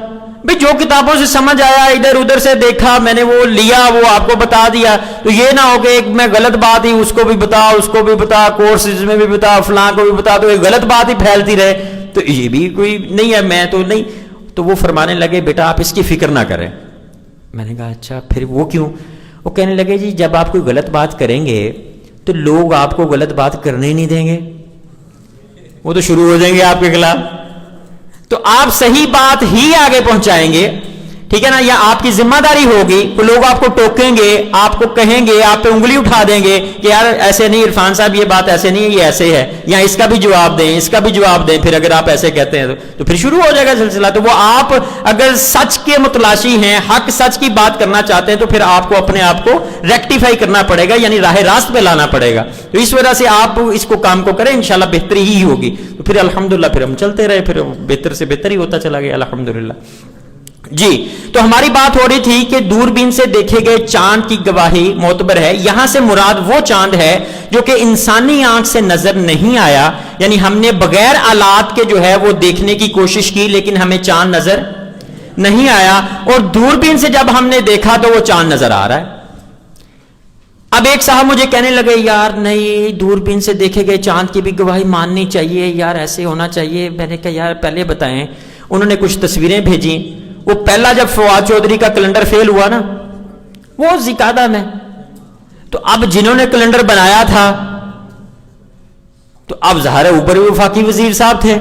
بھئی جو کتابوں سے سمجھ آیا, ادھر ادھر سے دیکھا میں نے, وہ لیا, وہ آپ کو بتا دیا. تو یہ نہ ہو کہ ایک میں غلط بات ہی اس کو بھی بتا, اس کو بھی بتا, کورسز میں بھی بتا, فلاں کو بھی بتا, تو ایک غلط بات ہی پھیلتی رہے, تو یہ بھی کوئی نہیں ہے. میں تو نہیں. تو وہ فرمانے لگے بیٹا آپ اس کی فکر نہ کریں. میں نے کہا اچھا پھر وہ کیوں؟ وہ کہنے لگے جی جب آپ کوئی غلط بات کریں گے تو لوگ آپ کو غلط بات کرنے ہی نہیں دیں گے, وہ تو شروع ہو جائیں گے آپ کے خلاف. تو آپ صحیح بات ہی آگے پہنچائیں گے, ٹھیک ہے نا, یا آپ کی ذمہ داری ہوگی تو لوگ آپ کو ٹوکیں گے, آپ کو کہیں گے, آپ پہ انگلی اٹھا دیں گے کہ یار ایسے نہیں عرفان صاحب, یہ بات ایسے نہیں ہے, یہ ایسے ہے, یا اس کا بھی جواب دیں, اس کا بھی جواب دیں. پھر اگر آپ ایسے کہتے ہیں تو پھر شروع ہو جائے گا سلسلہ. تو وہ آپ اگر سچ کے متلاشی ہیں, حق سچ کی بات کرنا چاہتے ہیں, تو پھر آپ کو اپنے آپ کو ریکٹیفائی کرنا پڑے گا, یعنی راہ راست پہ لانا پڑے گا. تو اس وجہ سے آپ اس کو کام کو کریں, انشاءاللہ بہتری ہی ہوگی. تو پھر الحمدللہ پھر ہم چلتے رہے, پھر بہتر سے بہتر ہی ہوتا چلا گیا الحمدللہ. جی, تو ہماری بات ہو رہی تھی کہ دوربین سے دیکھے گئے چاند کی گواہی معتبر ہے. یہاں سے مراد وہ چاند ہے جو کہ انسانی آنکھ سے نظر نہیں آیا, یعنی ہم نے بغیر آلات کے جو ہے وہ دیکھنے کی کوشش کی لیکن ہمیں چاند نظر نہیں آیا, اور دوربین سے جب ہم نے دیکھا تو وہ چاند نظر آ رہا ہے. اب ایک صاحب مجھے کہنے لگے یار نہیں, دوربین سے دیکھے گئے چاند کی بھی گواہی ماننی چاہیے یار, ایسے ہونا چاہیے. میں نے کہا یار پہلے بتائیں. انہوں نے کچھ تصویریں بھیجی. وہ پہلا جب فواد چودھری کا کیلنڈر فیل ہوا نا, وہ زکادہ میں, تو اب جنہوں نے کیلنڈر بنایا تھا تو اب ظاہر ہے اوپر بھی وفاقی وزیر صاحب تھے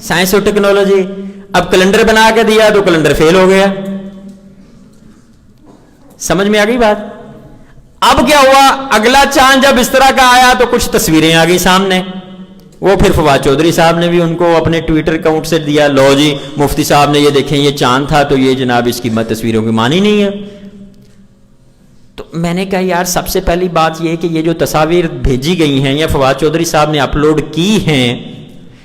سائنس اور ٹیکنالوجی, اب کیلنڈر بنا کے دیا تو کیلنڈر فیل ہو گیا. سمجھ میں آ گئی بات؟ اب کیا ہوا, اگلا چاند جب اس طرح کا آیا تو کچھ تصویریں آ گئی سامنے. وہ پھر فواد چودھری صاحب نے بھی ان کو اپنے ٹویٹر اکاؤنٹ سے دیا, لو جی مفتی صاحب نے یہ دیکھیں یہ چاند تھا, تو یہ جناب اس کی تصویروں کی معنی نہیں ہے. تو میں نے کہا یار سب سے پہلی بات یہ کہ یہ جو تصاویر بھیجی گئی ہیں یا فواد چودھری صاحب نے اپلوڈ کی ہیں,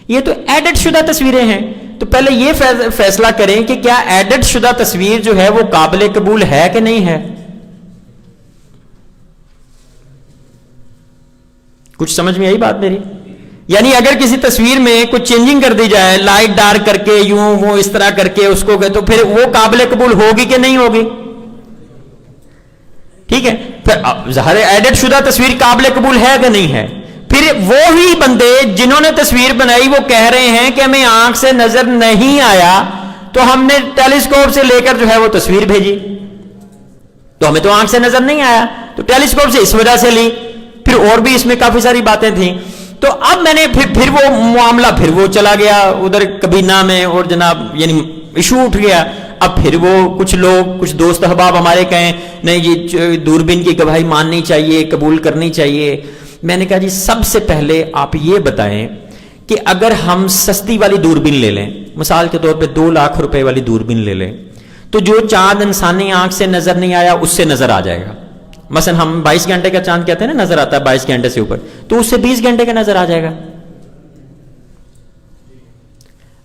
یہ تو ایڈٹ شدہ تصویریں ہیں. تو پہلے یہ فیصلہ کریں کہ کیا ایڈٹ شدہ تصویر جو ہے وہ قابل قبول ہے کہ نہیں ہے. کچھ سمجھ میں آئی بات میری؟ یعنی اگر کسی تصویر میں کچھ چینجنگ کر دی جائے, لائٹ ڈارک کر کے یوں وہ اس طرح کر کے اس کو, تو پھر وہ قابل قبول ہوگی کہ نہیں ہوگی؟ ٹھیک ہے, پھر ظاہر ایڈٹ شدہ تصویر قابل قبول ہے کہ نہیں ہے. پھر وہی بندے جنہوں نے تصویر بنائی وہ کہہ رہے ہیں کہ ہمیں آنکھ سے نظر نہیں آیا, تو ہم نے ٹیلیسکوپ سے لے کر جو ہے وہ تصویر بھیجی, تو ہمیں تو آنکھ سے نظر نہیں آیا, تو ٹیلیسکوپ سے اس وجہ سے لی. پھر اور بھی اس میں کافی ساری باتیں تھیں. تو اب میں نے پھر وہ معاملہ پھر وہ چلا گیا ادھر کابینہ میں, اور جناب یعنی ایشو اٹھ گیا. اب پھر وہ کچھ لوگ, کچھ دوست احباب ہمارے کہیں نہیں یہ دوربین کی گواہی ماننی چاہیے, قبول کرنی چاہیے. میں نے کہا جی سب سے پہلے آپ یہ بتائیں کہ اگر ہم سستی والی دوربین لے لیں, مثال کے طور پہ 2 لاکھ روپے والی دوربین لے لیں, تو جو چاند انسانی آنکھ سے نظر نہیں آیا اس سے نظر آ جائے گا. مثلا ہم 22 گھنٹے کا چاند کہتے ہیں نا, نظر آتا ہے 22 گھنٹے سے اوپر, تو اس سے 20 گھنٹے کا نظر آ جائے گا.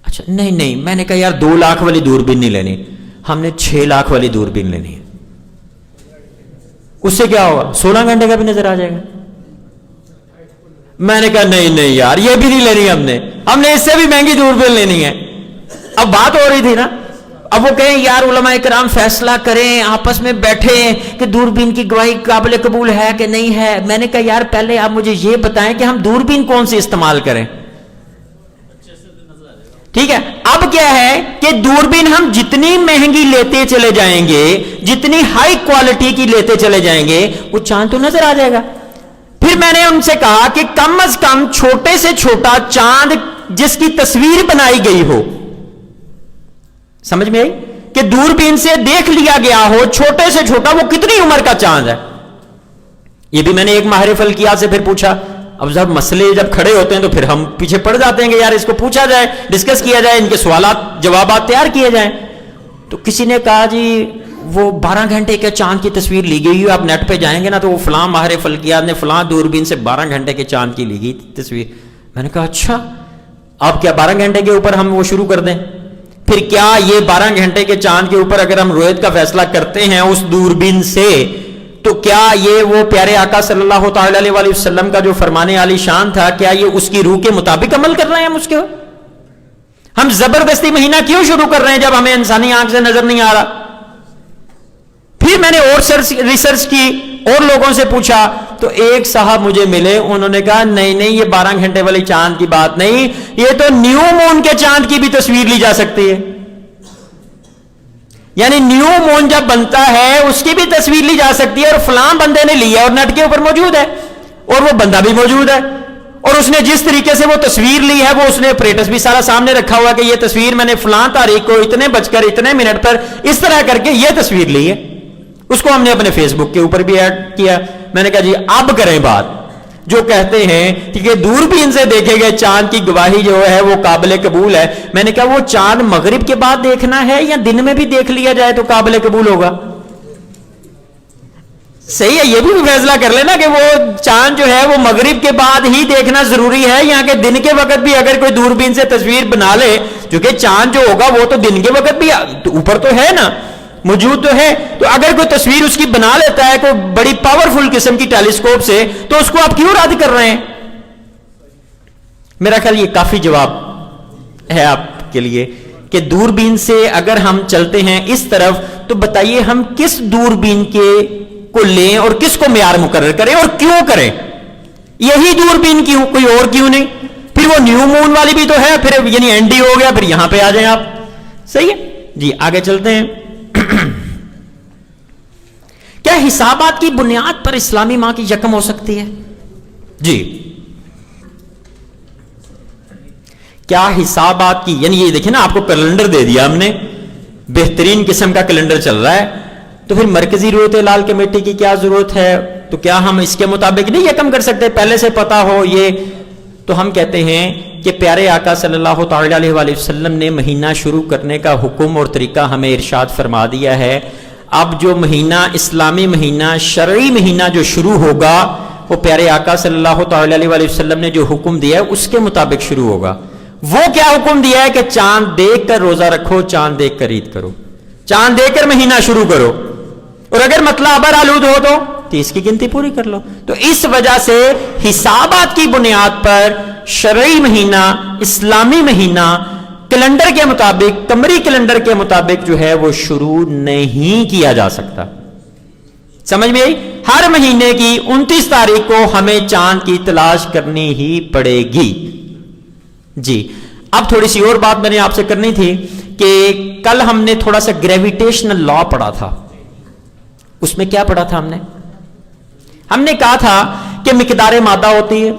اچھا نہیں, میں نے کہا یار 2 لاکھ والی دوربین نہیں لینی, ہم نے 6 لاکھ والی دوربین لینی ہے. اس سے کیا ہوگا, 16 گھنٹے کا بھی نظر آ جائے گا. میں نے کہا نہیں یار یہ بھی نہیں لینی, ہم نے اس سے بھی مہنگی دوربین لینی ہے. اب بات ہو رہی تھی نا, اب وہ کہیں یار علماء کرام فیصلہ کریں, آپس میں بیٹھے کہ دوربین کی گواہی قابل قبول ہے کہ نہیں ہے. میں نے کہا یار پہلے آپ مجھے یہ بتائیں کہ ہم دوربین کون سی استعمال کریں. ٹھیک ہے, اب کیا ہے کہ دوربین ہم جتنی مہنگی لیتے چلے جائیں گے, جتنی ہائی کوالٹی کی لیتے چلے جائیں گے, وہ چاند تو نظر آ جائے گا. پھر میں نے ان سے کہا کہ کم از کم چھوٹے سے چھوٹا چاند جس کی تصویر بنائی گئی ہو, سمجھ میں آئی, کہ دوربین سے دیکھ لیا گیا ہو, چھوٹے سے چھوٹا وہ کتنی عمر کا چاند ہے. یہ بھی میں نے ایک ماہر فلکیات سے پھر پوچھا. اب جب مسئلے جب کھڑے ہوتے ہیں تو پھر ہم پیچھے پڑ جاتے ہیں کہ یار اس کو پوچھا جائے, ڈسکس کیا جائے, ان کے سوالات جوابات تیار کیے جائیں. تو کسی نے کہا جی وہ 12 گھنٹے کے چاند کی تصویر لی گئی ہے, آپ نیٹ پہ جائیں گے نا تو وہ فلاں ماہر فلکیات نے فلاں دوربین سے 12 گھنٹے کے چاند کی لی گئی تصویر. میں نے کہا اچھا, آپ کیا 12 گھنٹے کے اوپر ہم وہ شروع کر دیں؟ پھر کیا یہ 12 گھنٹے کے چاند کے اوپر اگر ہم رویت کا فیصلہ کرتے ہیں اس دوربین سے, تو کیا یہ وہ پیارے آقا صلی اللہ تعالی علیہ وآلہ وسلم کا جو فرمانے عالی شان تھا, کیا یہ اس کی روح کے مطابق عمل کر رہے ہیں ہم اس کے؟ ہم زبردستی مہینہ کیوں شروع کر رہے ہیں جب ہمیں انسانی آنکھ سے نظر نہیں آ رہا؟ پھر میں نے اور ریسرچ کی, اور لوگوں سے پوچھا, تو ایک صاحب مجھے ملے, انہوں نے کہا نہیں یہ 12 گھنٹے والی چاند کی بات نہیں, یہ تو نیو مون کے چاند کی بھی تصویر لی جا سکتی ہے. یعنی نیو مون جب بنتا ہے اس کی بھی تصویر لی جا سکتی ہے, اور فلاں بندے نے لی ہے اور نیٹ کے اوپر موجود ہے, اور وہ بندہ بھی موجود ہے, اور اس نے جس طریقے سے وہ تصویر لی ہے، وہ اس نے اپریٹس بھی سارا سامنے رکھا ہوا کہ یہ تصویر میں نے فلاں تاریخ کو اتنے بج کر اتنے منٹ پر اس طرح کر کے یہ تصویر لی ہے، اس کو ہم نے اپنے فیس بک کے اوپر بھی ایڈ کیا. میں نے کہا جی اب کریں بات. جو کہتے ہیں کہ دوربین سے دیکھے گئے چاند کی گواہی جو ہے وہ قابل قبول ہے، میں نے کہا وہ چاند مغرب کے بعد دیکھنا ہے یا دن میں بھی دیکھ لیا جائے تو قابل قبول ہوگا؟ صحیح ہے، یہ بھی فیصلہ کر لینا کہ وہ چاند جو ہے وہ مغرب کے بعد ہی دیکھنا ضروری ہے یا کہ دن کے وقت بھی اگر کوئی دوربین سے تصویر بنا لے، کیونکہ چاند جو ہوگا وہ تو دن کے وقت بھی اوپر تو ہے نا، موجود تو ہے، تو اگر کوئی تصویر اس کی بنا لیتا ہے کوئی بڑی پاورفل قسم کی ٹیلیسکوپ سے، تو اس کو آپ کیوں رد کر رہے ہیں؟ میرا خیال یہ کافی جواب ہے آپ کے لیے کہ دوربین سے اگر ہم چلتے ہیں اس طرف تو بتائیے ہم کس دوربین کے کو لیں اور کس کو معیار مقرر کریں اور کیوں کریں؟ یہی دوربین کیوں، کوئی اور کیوں نہیں؟ پھر وہ نیو مون والی بھی تو ہے، پھر یعنی این ڈی ہو گیا، پھر یہاں پہ آ جائیں آپ. صحیح ہے جی، آگے چلتے ہیں. کیا حسابات کی بنیاد پر اسلامی ماہ کی یکم ہو سکتی ہے؟ جی، کیا حسابات کی، یعنی یہ دیکھیں نا آپ کو کیلنڈر دے دیا ہم نے، بہترین قسم کا کیلنڈر چل رہا ہے، تو پھر مرکزی رویت لال کمیٹی کی کیا ضرورت ہے؟ تو کیا ہم اس کے مطابق نہیں یکم کر سکتے؟ پہلے سے پتا ہو یہ. تو ہم کہتے ہیں کہ پیارے آقا صلی اللہ تعالی علیہ وآلہ وسلم نے مہینہ شروع کرنے کا حکم اور طریقہ ہمیں ارشاد فرما دیا ہے. اب جو مہینہ اسلامی مہینہ شرعی مہینہ جو شروع ہوگا وہ پیارے آقا صلی اللہ تعالی علیہ وآلہ وسلم نے جو حکم دیا ہے اس کے مطابق شروع ہوگا. وہ کیا حکم دیا ہے کہ چاند دیکھ کر روزہ رکھو، چاند دیکھ کر عید کرو، چاند دیکھ کر مہینہ شروع کرو، اور اگر مطلع ابر آلود ہو تو 30 کی گنتی پوری کر لو. تو اس وجہ سے حسابات کی بنیاد پر شرعی مہینہ، اسلامی مہینہ کیلنڈر کے مطابق، قمری کیلنڈر کے مطابق جو ہے وہ شروع نہیں کیا جا سکتا. سمجھ میں آئی؟ ہر مہینے کی 29 تاریخ کو ہمیں چاند کی تلاش کرنی ہی پڑے گی. جی، اب تھوڑی سی اور بات میں نے آپ سے کرنی تھی کہ کل ہم نے تھوڑا سا گریویٹیشنل لا پڑھا تھا. اس میں کیا پڑھا تھا ہم نے کہا تھا کہ مقدار مادہ ہوتی ہے.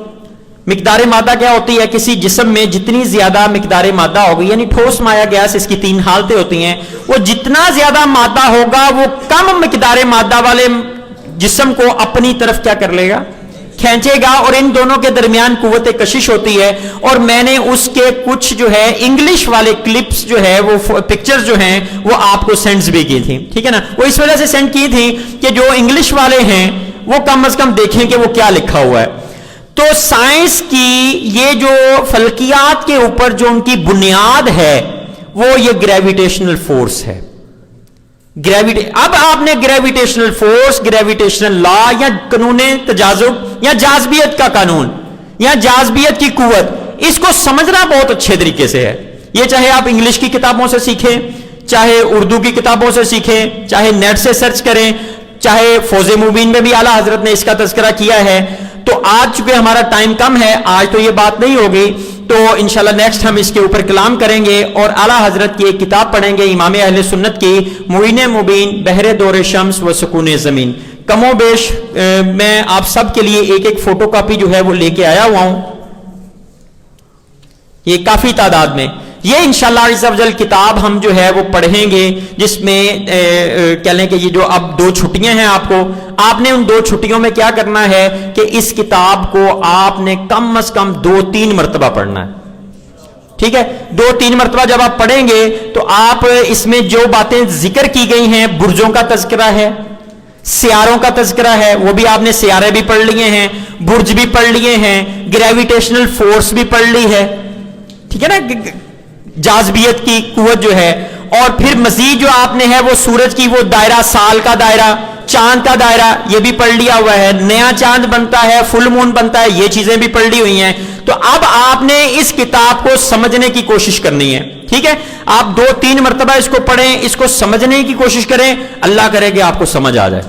مقدار مادہ کیا ہوتی ہے؟ کسی جسم میں جتنی زیادہ مقدار مادہ ہوگی، یعنی ٹھوس، مائع، گیس، اس کی 3 حالتیں ہوتی ہیں، وہ جتنا زیادہ مادہ ہوگا وہ کم مقدار مادہ والے جسم کو اپنی طرف کیا کر لے گا؟ کھینچے گا، اور ان دونوں کے درمیان قوت کشش ہوتی ہے. اور میں نے اس کے کچھ جو ہے انگلش والے کلپس جو ہے وہ پکچرز جو ہیں وہ آپ کو سینڈز بھی کی تھی، ٹھیک ہے نا؟ وہ اس وجہ سے سینڈ کی تھی کہ جو انگلش والے ہیں وہ کم از کم دیکھیں کہ وہ کیا لکھا ہوا ہے. تو سائنس کی یہ جو فلکیات کے اوپر جو ان کی بنیاد ہے وہ یہ گریویٹیشنل فورس ہے. اب آپ نے گریویٹیشنل فورس، گریویٹیشنل لا، یا قانون تجاذب، یا جاذبیت کا قانون، یا جاذبیت کی قوت، اس کو سمجھنا بہت اچھے طریقے سے ہے. یہ چاہے آپ انگلش کی کتابوں سے سیکھیں، چاہے اردو کی کتابوں سے سیکھیں، چاہے نیٹ سے سرچ کریں، چاہے فوز مبین میں بھی اعلیٰ حضرت نے اس کا تذکرہ کیا ہے. تو آج چونکہ ہمارا ٹائم کم ہے، آج تو یہ بات نہیں ہوگی، تو انشاءاللہ نیکسٹ ہم اس کے اوپر کلام کریں گے اور اعلیٰ حضرت کی ایک کتاب پڑھیں گے امام اہل سنت کی، معین مبین بحر دور شمس و سکون زمین. کم و بیش میں آپ سب کے لیے ایک ایک فوٹو کاپی جو ہے وہ لے کے آیا ہوا ہوں، یہ کافی تعداد میں. یہ انشاءاللہ عز و جل کتاب ہم جو ہے وہ پڑھیں گے، جس میں کہہ لیں کہ یہ جو اب 2 چھٹیاں ہیں آپ نے ان 2 چھٹیوں میں کیا کرنا ہے کہ اس کتاب کو آپ نے کم از کم 2-3 مرتبہ پڑھنا ہے. ٹھیک ہے، 2-3 مرتبہ جب آپ پڑھیں گے تو آپ اس میں جو باتیں ذکر کی گئی ہیں، برجوں کا تذکرہ ہے، سیاروں کا تذکرہ ہے، وہ بھی آپ نے سیارے بھی پڑھ لیے ہیں، برج بھی پڑھ لیے ہیں، گریویٹیشنل فورس بھی پڑھ لی ہے، ٹھیک ہے نا، جاذبیت کی قوت جو ہے. اور پھر مزید جو آپ نے ہے وہ سورج کی وہ دائرہ، سال کا دائرہ، چاند کا دائرہ، یہ بھی پڑھ لیا ہوا ہے. نیا چاند بنتا ہے، فل مون بنتا ہے، یہ چیزیں بھی پڑھ لی ہوئی ہیں. تو اب آپ نے اس کتاب کو سمجھنے کی کوشش کرنی ہے. ٹھیک ہے، آپ 2-3 مرتبہ اس کو پڑھیں، اس کو سمجھنے کی کوشش کریں، اللہ کرے کہ آپ کو سمجھ آ جائے.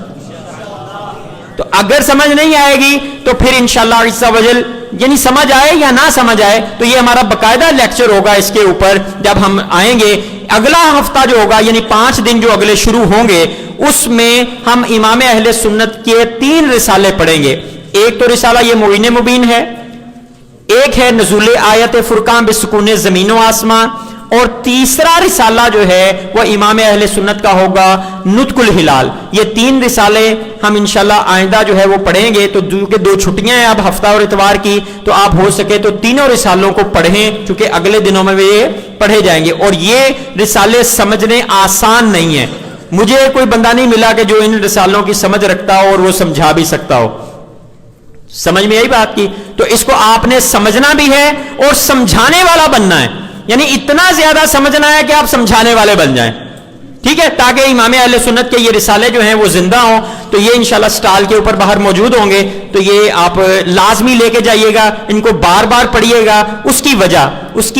تو اگر سمجھ نہیں آئے گی تو پھر انشاءاللہ عز و جل، یعنی سمجھ آئے یا نہ سمجھ آئے، تو یہ ہمارا باقاعدہ لیکچر ہوگا اس کے اوپر جب ہم آئیں گے. اگلا ہفتہ جو ہوگا، یعنی 5 دن جو اگلے شروع ہوں گے، اس میں ہم امام اہل سنت کے 3 رسالے پڑھیں گے. ایک تو رسالہ یہ معین مبین ہے، ایک ہے نزول آیت فرقان بسکون زمین و آسمان، اور تیسرا رسالہ جو ہے وہ امام اہل سنت کا ہوگا نطق الہلال۔ یہ 3 رسالے ہم انشاءاللہ آئندہ جو ہے وہ پڑھیں گے، تو کیونکہ 2 چھٹیاں ہیں اب ہفتہ اور اتوار کی، تو آپ ہو سکے تو تینوں رسالوں کو پڑھیں، چونکہ اگلے دنوں میں یہ پڑھے جائیں گے۔ اور یہ رسالے سمجھنے آسان نہیں ہیں، مجھے کوئی بندہ نہیں ملا کہ جو ان رسالوں کی سمجھ رکھتا ہو اور وہ سمجھا بھی سکتا ہو۔ سمجھ میں یہی بات کی؟ تو اس کو آپ نے سمجھنا بھی ہے اور سمجھانے والا بننا ہے، یعنی اتنا زیادہ سمجھنا ہے کہ آپ سمجھانے والے بن جائیں، ٹھیک ہے، تاکہ امام اہل سنت کے یہ رسالے جو ہیں وہ زندہ ہوں۔ تو یہ انشاءاللہ سٹال کے اوپر باہر موجود ہوں گے، تو یہ آپ لازمی لے کے جائیے گا، ان کو بار بار پڑھیے گا۔ اس کی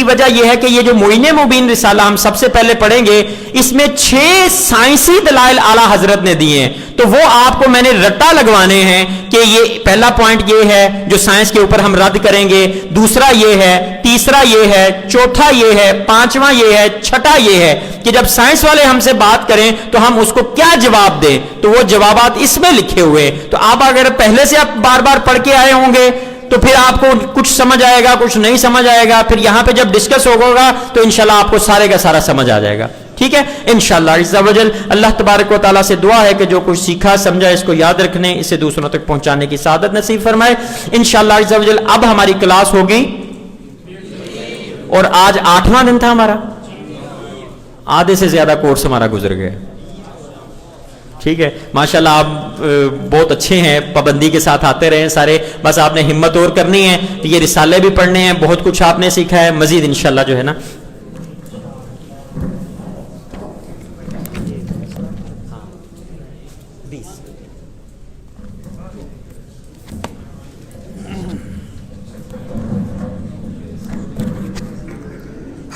وجہ یہ ہے کہ یہ جو معین مبین رسالہ ہم سب سے پہلے پڑھیں گے، اس میں 6 سائنسی دلائل اعلیٰ حضرت نے دیے ہیں، تو وہ آپ کو میں نے رٹا لگوانے ہیں کہ یہ پہلا پوائنٹ یہ ہے جو سائنس کے اوپر ہم رد کریں گے، دوسرا یہ ہے، تیسرا یہ ہے، چوتھا یہ ہے، پانچواں یہ ہے، چھٹا یہ ہے کہ جب سائنس والے ہم سے بات کریں تو ہم اس کو کیا جواب دیں، تو وہ جوابات اس میں لکھے ہوئے۔ تو آپ اگر پہلے سے آپ بار بار پڑھ کے آئے ہوں گے تو پھر آپ کو کچھ سمجھ آئے گا، کچھ نہیں سمجھ آئے گا، پھر یہاں پہ جب ڈسکس ہوگا تو انشاءاللہ آپ کو سارے کا سارا سمجھ آ جائے گا، ٹھیک ہے انشاءاللہ عز و جل۔ اللہ تبارک و تعالیٰ سے دعا ہے کہ جو کچھ سیکھا سمجھا اس کو یاد رکھنے، اسے دوسروں تک پہنچانے کی سعادت نصیب فرمائے انشاءاللہ عز و جل۔ اب ہماری کلاس ہوگی، اور آج 8واں دن تھا ہمارا، آدھے سے زیادہ کورس ہمارا گزر گیا، ٹھیک ہے ماشاءاللہ۔ آپ بہت اچھے ہیں، پابندی کے ساتھ آتے رہیں سارے، بس آپ نے ہمت اور کرنی ہے، یہ رسالے بھی پڑھنے ہیں، بہت کچھ آپ نے سیکھا ہے، مزید انشاءاللہ جو ہے نا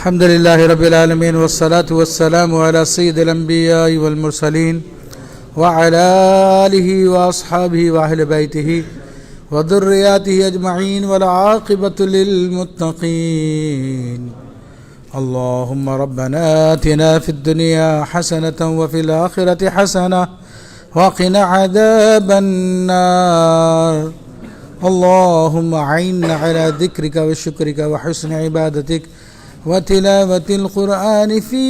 الحمد لله رب العالمين والصلاة والسلام على سيد الأنبياء والمرسلين وعلى آله وأصحابه وأهل بيته وذرياته أجمعين والعاقبة للمتقين. اللهم ربنا آتنا في الدنيا حسنة وفي الآخرة حسنة وقنا عذاب النار. اللهم أعنا على ذكرك وشكرك وحسن عبادتك وتلاوة القرآن في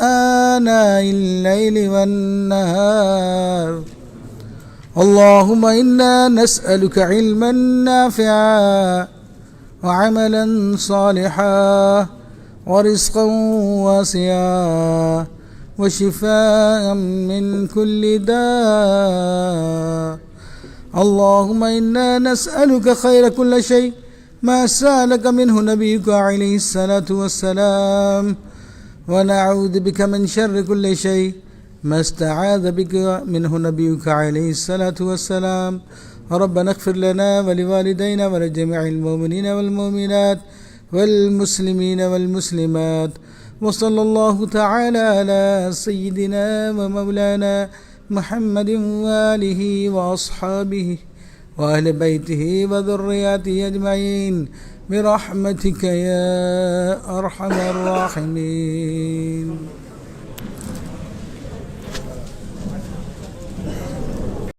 آناء الليل والنهار. اللهم إنا نسألك علما نافعا وعملا صالحا ورزقا واسعا وشفاء من كل داء. اللهم إنا نسألك خير كل شيء ما سألك منه نبيك عليه الصلاة والسلام، ونعوذ بك من شر كل شيء ما استعاذ بك منه نبيك عليه الصلاة والسلام. ربنا اغفر لنا ولوالدينا ولجميع المؤمنين والمؤمنات والمسلمين والمسلمات. وصلى الله تعالى على سيدنا ومولانا محمد وآله وأصحابه وأهل بيته وذرياته أجمعين برحمتك يا أرحم الراحمين.